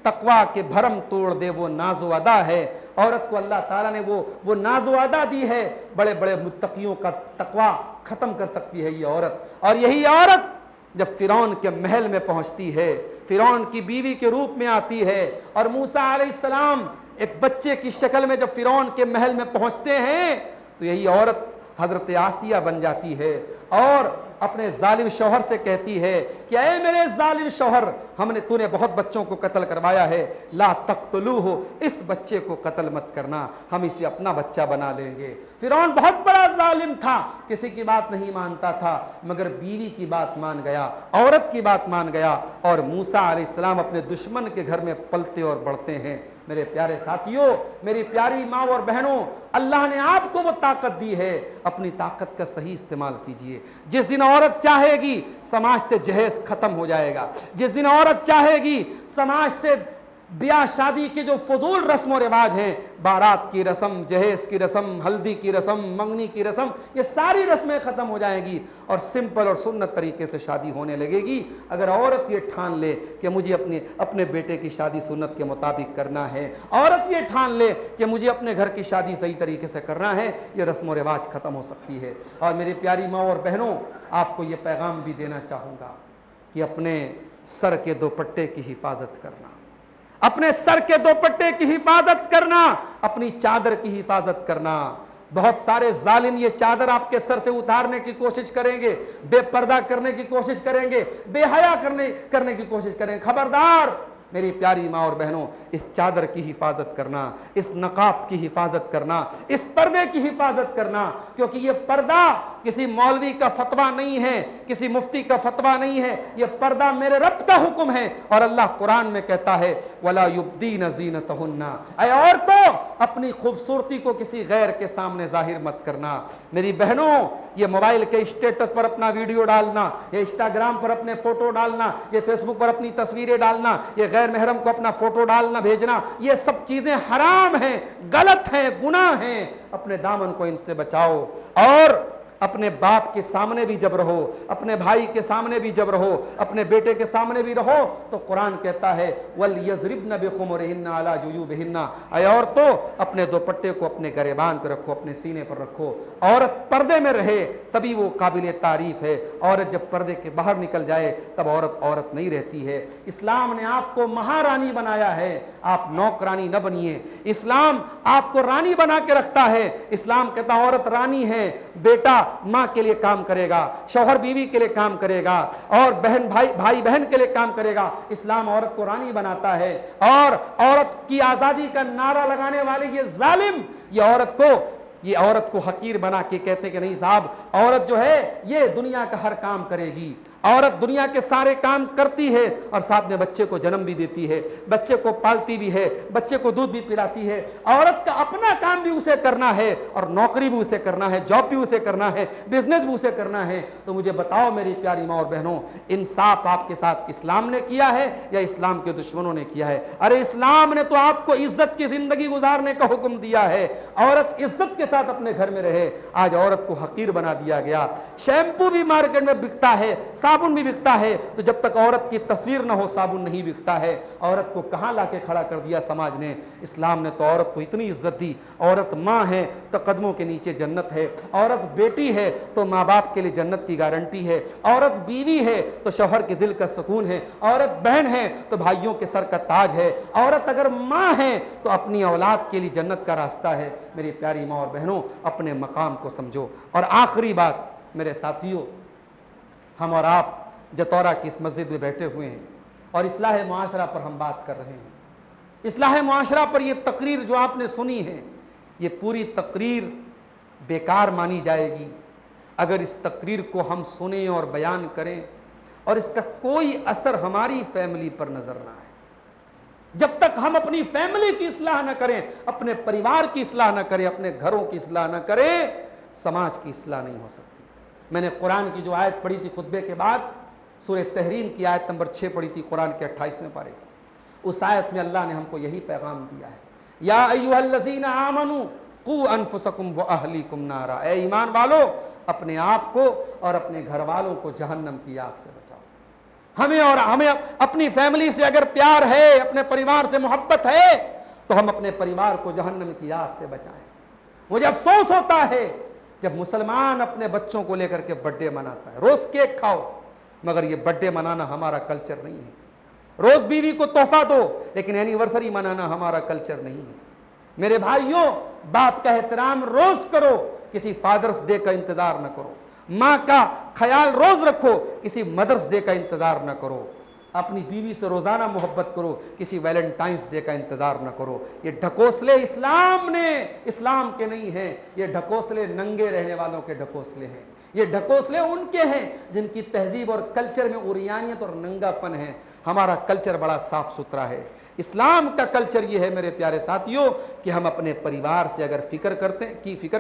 تقویٰ کے بھرم توڑ دے وہ ناز و ادا ہے۔ عورت کو اللہ تعالیٰ نے وہ ناز و ادا دی ہے، بڑے بڑے متقیوں کا تقویٰ ختم کر سکتی ہے یہ عورت۔ اور یہی عورت جب فرعون کے محل میں پہنچتی ہے، فرعون کی بیوی کے روپ میں آتی ہے، اور موسیٰ علیہ السلام ایک بچے کی شکل میں جب فرعون کے محل میں پہنچتے ہیں تو یہی عورت حضرت آسیہ بن جاتی ہے، اور اپنے ظالم شوہر سے کہتی ہے کہ اے میرے ظالم شوہر، تو نے بہت بچوں کو قتل کروایا ہے، لا تقتلوہ، اس بچے کو قتل مت کرنا، ہم اسے اپنا بچہ بنا لیں گے۔ فرعون بہت بڑا ظالم تھا، کسی کی بات نہیں مانتا تھا، مگر بیوی کی بات مان گیا، عورت کی بات مان گیا، اور موسیٰ علیہ السلام اپنے دشمن کے گھر میں پلتے اور بڑھتے ہیں۔ میرے پیارے ساتھیوں، میری پیاری ماں اور بہنوں، اللہ نے آپ کو وہ طاقت دی ہے، اپنی طاقت کا صحیح استعمال کیجئے۔ جس دن عورت چاہے گی سماج سے جہیز ختم ہو جائے گا، جس دن عورت چاہے گی سماج سے بیاہ شادی کے جو فضول رسم و رواج ہیں، بارات کی رسم، جہیز کی رسم، ہلدی کی رسم، منگنی کی رسم، یہ ساری رسمیں ختم ہو جائیں گی اور سمپل اور سنت طریقے سے شادی ہونے لگے گی۔ اگر عورت یہ ٹھان لے کہ مجھے اپنے بیٹے کی شادی سنت کے مطابق کرنا ہے، عورت یہ ٹھان لے کہ مجھے اپنے گھر کی شادی صحیح طریقے سے کرنا ہے، یہ رسم و رواج ختم ہو سکتی ہے۔ اور میری پیاری ماں اور بہنوں، آپ کو یہ پیغام بھی دینا چاہوں گا کہ اپنے سر کے دوپٹے کی حفاظت کرنا، اپنے سر کے دوپٹے کی حفاظت کرنا، اپنی چادر کی حفاظت کرنا۔ بہت سارے ظالم یہ چادر آپ کے سر سے اتارنے کی کوشش کریں گے، بے پردہ کرنے کی کوشش کریں گے، بے حیا کرنے کی کوشش کریں گے۔ خبردار میری پیاری ماں اور بہنوں، اس چادر کی حفاظت کرنا، اس نقاب کی حفاظت کرنا، اس پردے کی حفاظت کرنا، کیونکہ یہ پردہ کسی مولوی کا فتویٰ نہیں ہے، کسی مفتی کا فتویٰ نہیں ہے، یہ پردہ میرے رب کا حکم ہے۔ اور اللہ قرآن میں کہتا ہے وَلَا يُبْدِينَ زِينَتَهُنَّ، اے عورتوں اپنی خوبصورتی کو کسی غیر کے سامنے ظاہر مت کرنا۔ میری بہنوں، یہ موبائل کے اسٹیٹس پر اپنا ویڈیو ڈالنا، یہ انسٹاگرام پر اپنے فوٹو ڈالنا، یہ فیس بک پر اپنی تصویریں ڈالنا، یہ غیر محرم کو اپنا فوٹو ڈالنا بھیجنا، یہ سب چیزیں حرام ہیں، غلط ہیں، گناہ ہیں۔ اپنے دامن کو ان سے بچاؤ، اور اپنے باپ کے سامنے بھی جب رہو، اپنے بھائی کے سامنے بھی جب رہو، اپنے بیٹے کے سامنے بھی رہو، تو قرآن کہتا ہے وَلْيَضْرِبْنَ بِخُمُرِهِنَّ عَلَى جُيُوبِهِنَّ، اے عورتوں اپنے دوپٹے کو اپنے گریبان پہ رکھو، اپنے سینے پر رکھو۔ عورت پردے میں رہے تبھی وہ قابل تعریف ہے، عورت جب پردے کے باہر نکل جائے تب عورت نہیں رہتی ہے۔ اسلام نے آپ کو مہارانی بنایا ہے، آپ نوکرانی نہ بنیے۔ اسلام آپ کو رانی بنا کے رکھتا ہے۔ اسلام کہتا ہے عورت رانی ہے، بیٹا ماں کے لیے کام کرے گا، شوہر بیوی کے لیے کام کرے گا، اور بھائی بہن کے لیے کام کرے گا۔ اسلام عورت کو رانی بناتا ہے، اور عورت کی آزادی کا نعرہ لگانے والے یہ ظالم یہ عورت کو حقیر بنا کے کہتے ہیں کہ نہیں صاحب، عورت جو ہے یہ دنیا کا ہر کام کرے گی، عورت دنیا کے سارے کام کرتی ہے اور ساتھ میں بچے کو جنم بھی دیتی ہے، بچے کو پالتی بھی ہے، بچے کو دودھ بھی پلاتی ہے۔ عورت کا اپنا کام بھی اسے کرنا ہے، اور نوکری بھی اسے کرنا ہے، جاب بھی اسے کرنا ہے، بزنس بھی اسے کرنا ہے۔ تو مجھے بتاؤ میری پیاری ماں اور بہنوں، انصاف آپ کے ساتھ اسلام نے کیا ہے یا اسلام کے دشمنوں نے کیا ہے؟ ارے اسلام نے تو آپ کو عزت کی زندگی گزارنے کا حکم دیا ہے، عورت عزت کے ساتھ اپنے گھر میں رہے۔ آج عورت کو حقیر بنا دیا گیا۔ شیمپو بھی مارکیٹ میں بکتا ہے، صابن بھی بکتا ہے، تو جب تک عورت کی تصویر نہ ہو صابن نہیں بکتا ہے۔ عورت کو کہاں لا کے کھڑا کر دیا سماج نے؟ اسلام نے تو عورت کو اتنی عزت دی۔ عورت ماں ہے تو قدموں کے نیچے جنت ہے، عورت بیٹی ہے تو ماں باپ کے لیے جنت کی گارنٹی ہے، عورت بیوی ہے تو شوہر کے دل کا سکون ہے، عورت بہن ہے تو بھائیوں کے سر کا تاج ہے، عورت اگر ماں ہے تو اپنی اولاد کے لیے جنت کا راستہ ہے۔ میری پیاری ماں اور بہنوں، اپنے مقام کو سمجھو۔ اور آخری بات میرے ساتھیوں، ہم اور آپ جتورا کی اس مسجد میں بیٹھے ہوئے ہیں اور اصلاح معاشرہ پر ہم بات کر رہے ہیں۔ اصلاح معاشرہ پر یہ تقریر جو آپ نے سنی ہے، یہ پوری تقریر بیکار مانی جائے گی اگر اس تقریر کو ہم سنیں اور بیان کریں اور اس کا کوئی اثر ہماری فیملی پر نظر نہ آئے۔ جب تک ہم اپنی فیملی کی اصلاح نہ کریں، اپنے پریوار کی اصلاح نہ کریں، اپنے گھروں کی اصلاح نہ کریں، سماج کی اصلاح نہیں ہو سکتی۔ میں نے قرآن کی جو آیت پڑھی تھی خطبے کے بعد، سورہ تحریم کی آیت نمبر 6 پڑھی تھی، قرآن کے 28ویں پارے کی۔ اس آیت میں اللہ نے ہم کو یہی پیغام دیا ہے، یا ایھا الذین آمنوا قوا انفسکم واہلیکم نارا، اے ایمان والو اپنے آپ کو اور اپنے گھر والوں کو جہنم کی آگ سے بچاؤ۔ ہمیں اپنی فیملی سے اگر پیار ہے، اپنے پریوار سے محبت ہے، تو ہم اپنے پریوار کو جہنم کی آگ سے بچائیں۔ مجھے افسوس ہوتا ہے جب مسلمان اپنے بچوں کو لے کر کے برتھ ڈے مناتا ہے، روز کیک کھاؤ، مگر یہ برتھ ڈے منانا ہمارا کلچر نہیں ہے۔ روز بیوی کو تحفہ دو، لیکن اینیورسری منانا ہمارا کلچر نہیں ہے۔ میرے بھائیوں، باپ کا احترام روز کرو، کسی فادرز ڈے کا انتظار نہ کرو۔ ماں کا خیال روز رکھو، کسی مدرس ڈے کا انتظار نہ کرو۔ اپنی بیوی سے روزانہ محبت کرو، کسی ویلنٹائنس ڈے کا انتظار نہ کرو۔ یہ ڈھکوسلے اسلام کے نہیں ہیں، یہ ڈھکوسلے ننگے رہنے والوں کے ڈھکوسلے ہیں۔ یہ ڈھکوسلے ان کے ہیں جن کی تہذیب اور کلچر میں عریانیت اور ننگا پن ہے۔ ہمارا کلچر بڑا صاف ستھرا ہے۔ اسلام کا کلچر یہ ہے میرے پیارے ساتھیوں کہ ہم اپنے پریوار سے اگر فکر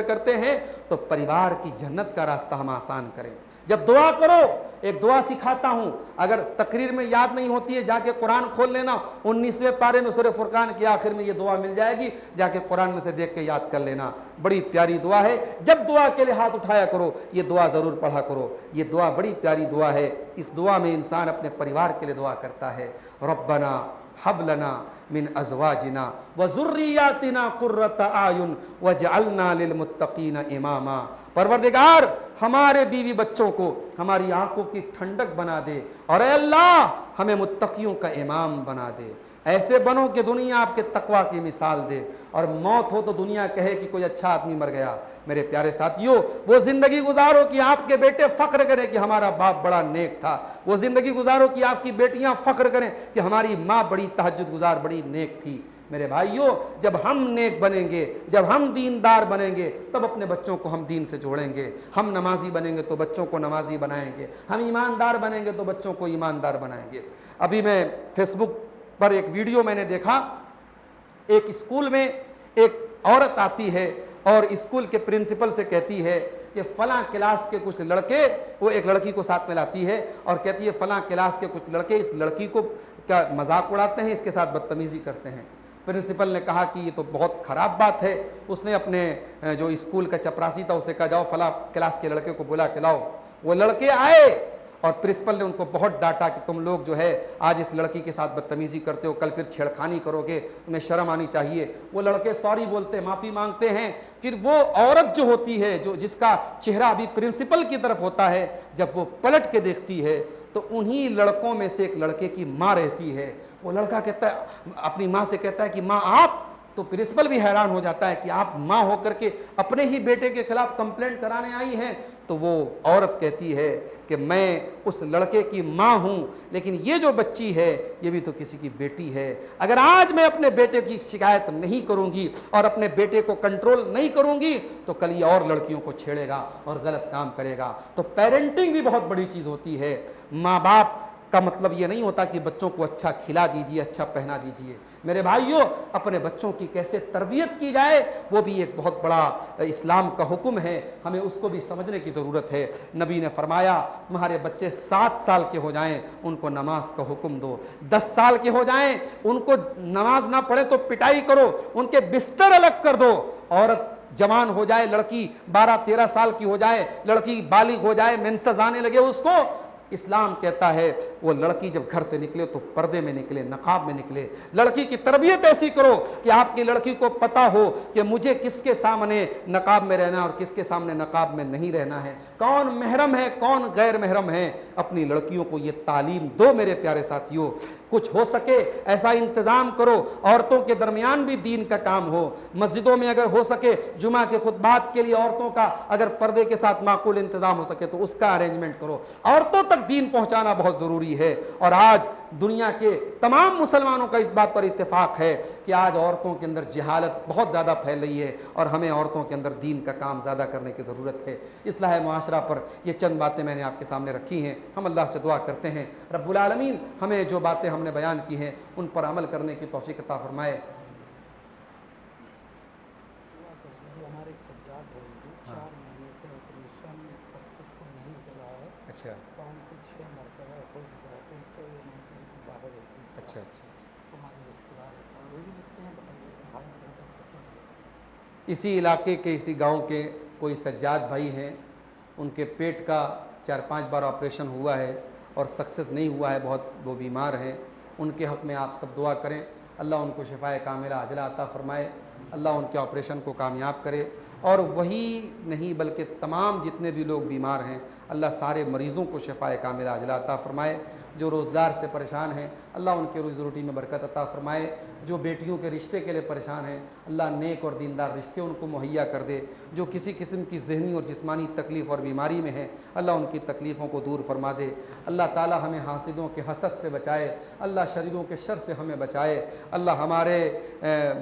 کرتے ہیں تو پریوار کی جنت کا راستہ ہم آسان کریں۔ جب دعا کرو، ایک دعا سکھاتا ہوں، اگر تقریر میں یاد نہیں ہوتی ہے جا کے قرآن کھول لینا، 19ویں پارے میں سورہ فرقان کے آخر میں یہ دعا مل جائے گی، جا کے قرآن میں سے دیکھ کے یاد کر لینا۔ بڑی پیاری دعا ہے، جب دعا کے لیے ہاتھ اٹھایا کرو یہ دعا ضرور پڑھا کرو۔ یہ دعا بڑی پیاری دعا ہے، اس دعا میں انسان اپنے پریوار کے لیے دعا کرتا ہے، ربنا حب لنا من ازواجنا وذریاتنا قرۃ اعین واجعلنا للمتقین اماما۔ پروردگار ہمارے بیوی بچوں کو ہماری آنکھوں کی ٹھنڈک بنا دے، اور اے اللہ ہمیں متقیوں کا امام بنا دے۔ ایسے بنو کہ دنیا آپ کے تقوی کی مثال دے، اور موت ہو تو دنیا کہے کہ کوئی اچھا آدمی مر گیا۔ میرے پیارے ساتھیوں، وہ زندگی گزارو کہ آپ کے بیٹے فخر کریں کہ ہمارا باپ بڑا نیک تھا، وہ زندگی گزارو کہ آپ کی بیٹیاں فخر کریں کہ ہماری ماں بڑی تہجد گزار، بڑی نیک تھی۔ میرے بھائیوں، جب ہم نیک بنیں گے، جب ہم دیندار بنیں گے، تب اپنے بچوں کو ہم دین سے جوڑیں گے۔ ہم نمازی بنیں گے تو بچوں کو نمازی بنائیں گے، ہم ایماندار بنیں گے تو بچوں کو ایماندار بنائیں گے۔ ابھی میں فیس بک پر ایک ویڈیو میں نے دیکھا، ایک اسکول میں ایک عورت آتی ہے اور اسکول کے پرنسپل سے کہتی ہے کہ فلاں کلاس کے کچھ لڑکے، وہ ایک لڑکی کو ساتھ میں لاتی ہے اور کہتی ہے فلاں کلاس کے کچھ لڑکے اس لڑکی کو کا مذاق اڑاتے ہیں، اس کے ساتھ بدتمیزی کرتے ہیں۔ پرنسپل نے کہا کہ یہ تو بہت خراب بات ہے۔ اس نے اپنے جو اسکول کا چپراسی تھا اسے کہا جاؤ فلاں کلاس کے لڑکے کو بلا کے لاؤ۔ وہ لڑکے آئے اور پرنسپل نے ان کو بہت ڈانٹا کہ تم لوگ جو ہے آج اس لڑکی کے ساتھ بدتمیزی کرتے ہو، کل پھر چھیڑخانی کرو گے، تمہیں شرم آنی چاہیے۔ وہ لڑکے سوری بولتے، معافی مانگتے ہیں۔ پھر وہ عورت جو ہوتی ہے، جس کا چہرہ ابھی پرنسپل کی طرف ہوتا ہے، جب وہ پلٹ کے دیکھتی ہے تو انہی لڑکوں میں سے ایک لڑکے کی ماں رہتی ہے۔ وہ لڑکا کہتا ہے، اپنی ماں سے کہتا ہے کہ ماں آپ، تو پرنسپل بھی حیران ہو جاتا ہے کہ آپ ماں ہو کر کے اپنے ہی بیٹے کے خلاف کمپلینٹ کرانے آئی ہیں۔ تو وہ عورت کہتی ہے کہ میں اس لڑکے کی ماں ہوں، لیکن یہ جو بچی ہے یہ بھی تو کسی کی بیٹی ہے۔ اگر آج میں اپنے بیٹے کی شکایت نہیں کروں گی اور اپنے بیٹے کو کنٹرول نہیں کروں گی تو کل یہ اور لڑکیوں کو چھیڑے گا اور غلط کام کرے گا۔ تو پیرنٹنگ بھی بہت بڑی چیز ہوتی ہے۔ ماں باپ کا مطلب یہ نہیں ہوتا کہ بچوں کو اچھا کھلا دیجیے، اچھا پہنا دیجیے۔ میرے بھائیوں، اپنے بچوں کی کیسے تربیت کی جائے وہ بھی ایک بہت بڑا اسلام کا حکم ہے، ہمیں اس کو بھی سمجھنے کی ضرورت ہے۔ نبی نے فرمایا تمہارے بچے 7 سال کے ہو جائیں ان کو نماز کا حکم دو، 10 سال کے ہو جائیں ان کو نماز نہ پڑھے تو پٹائی کرو، ان کے بستر الگ کر دو۔ عورت جوان ہو جائے، لڑکی 12-13 سال کی ہو جائے، لڑکی بالغ ہو جائے، مینسز آنے لگے اس کو، اسلام کہتا ہے وہ لڑکی جب گھر سے نکلے تو پردے میں نکلے، نقاب میں نکلے۔ لڑکی کی تربیت ایسی کرو کہ آپ کی لڑکی کو پتہ ہو کہ مجھے کس کے سامنے نقاب میں رہنا ہے اور کس کے سامنے نقاب میں نہیں رہنا ہے، کون محرم ہے کون غیر محرم ہے۔ اپنی لڑکیوں کو یہ تعلیم دو میرے پیارے ساتھیوں۔ کچھ ہو سکے ایسا انتظام کرو عورتوں کے درمیان بھی دین کا کام ہو۔ مسجدوں میں اگر ہو سکے جمعہ کے خطبات کے لیے عورتوں کا اگر پردے کے ساتھ معقول انتظام ہو سکے تو اس کا ارینجمنٹ کرو۔ عورتوں تک دین پہنچانا بہت ضروری ہے، اور آج دنیا کے تمام مسلمانوں کا اس بات پر اتفاق ہے کہ آج عورتوں کے اندر جہالت بہت زیادہ پھیل رہی ہے، اور ہمیں عورتوں کے اندر دین کا کام زیادہ کرنے کی ضرورت ہے۔ اصلاح معاشرہ پر یہ چند باتیں میں نے آپ کے سامنے رکھی ہیں۔ ہم اللہ سے دعا کرتے ہیں رب العالمین ہمیں جو باتیں ہم نے بیان کی ہیں ان پر عمل کرنے کی توفیق عطا فرمائے۔ ہمارے ایک سجاد بھائی ہیں، 4 مہینے سے آپریشن سکسیسفل نہیں ہو رہا ہے، اچھا 5 سے 6 مرتبہ ہو چکا ہے، تو باہر ہے، اچھا اچھا ہمارے رشتے دار ہیں، سارے بھی لگتے ہیں، بھائی کی طرف سے سفر۔ اسی علاقے کے اسی گاؤں کے کوئی سجاد بھائی ہیں، ان کے پیٹ کا 4-5 بار آپریشن ہوا ہے اور سکسیس نہیں ہوا ہے، بہت وہ بیمار ہیں۔ ان کے حق میں آپ سب دعا کریں، اللہ ان کو شفائے کاملہ عاجلہ عطا فرمائے، اللہ ان کے آپریشن کو کامیاب کرے، اور وہی نہیں بلکہ تمام جتنے بھی لوگ بیمار ہیں اللہ سارے مریضوں کو شفائے کاملہ عاجلہ عطا فرمائے۔ جو روزگار سے پریشان ہیں اللہ ان کے روزی روٹی میں برکت عطا فرمائے۔ جو بیٹیوں کے رشتے کے لیے پریشان ہیں اللہ نیک اور دیندار رشتے ان کو مہیا کر دے۔ جو کسی قسم کی ذہنی اور جسمانی تکلیف اور بیماری میں ہیں اللہ ان کی تکلیفوں کو دور فرما دے۔ اللہ تعالی ہمیں حاسدوں کے حسد سے بچائے، اللہ شریروں کے شر سے ہمیں بچائے، اللہ ہمارے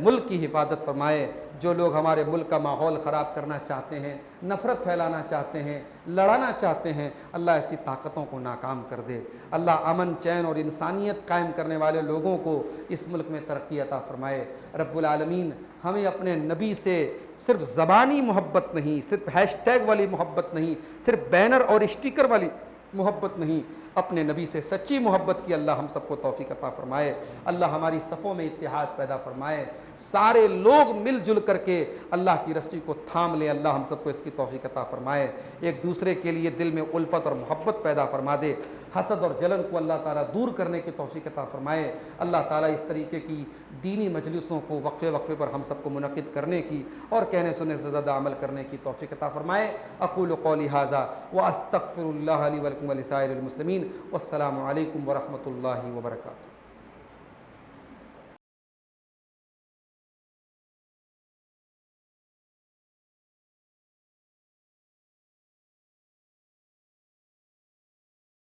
ملک کی حفاظت فرمائے۔ جو لوگ ہمارے ملک کا ماحول خراب کرنا چاہتے ہیں، نفرت پھیلانا چاہتے ہیں، لڑانا چاہتے ہیں، اللہ ایسی طاقتوں کو ناکام کر دے۔ اللہ امن چین اور انسانیت قائم کرنے والے لوگوں کو اس ملک میں ترقی عطا فرمائے۔ رب العالمین ہمیں اپنے نبی سے صرف زبانی محبت نہیں، صرف ہیش ٹیگ والی محبت نہیں، صرف بینر اور اسٹیکر والی محبت نہیں، اپنے نبی سے سچی محبت کی اللہ ہم سب کو توفیق عطا فرمائے۔ اللہ ہماری صفوں میں اتحاد پیدا فرمائے، سارے لوگ مل جل کر کے اللہ کی رسی کو تھام لیں، اللہ ہم سب کو اس کی توفیق عطا فرمائے۔ ایک دوسرے کے لیے دل میں الفت اور محبت پیدا فرما دے، حسد اور جلن کو اللہ تعالیٰ دور کرنے کی توفیق عطا فرمائے۔ اللہ تعالیٰ اس طریقے کی دینی مجلسوں کو وقفے وقفے پر ہم سب کو منعقد کرنے کی اور کہنے سننے سے زیادہ عمل کرنے کی توفیق عطا فرمائے۔ اقول قولی ھذا واستغفر اللہ لی ولکم ولسائر المسلمین، والسلام علیکم ورحمۃ اللہ وبرکاتہ۔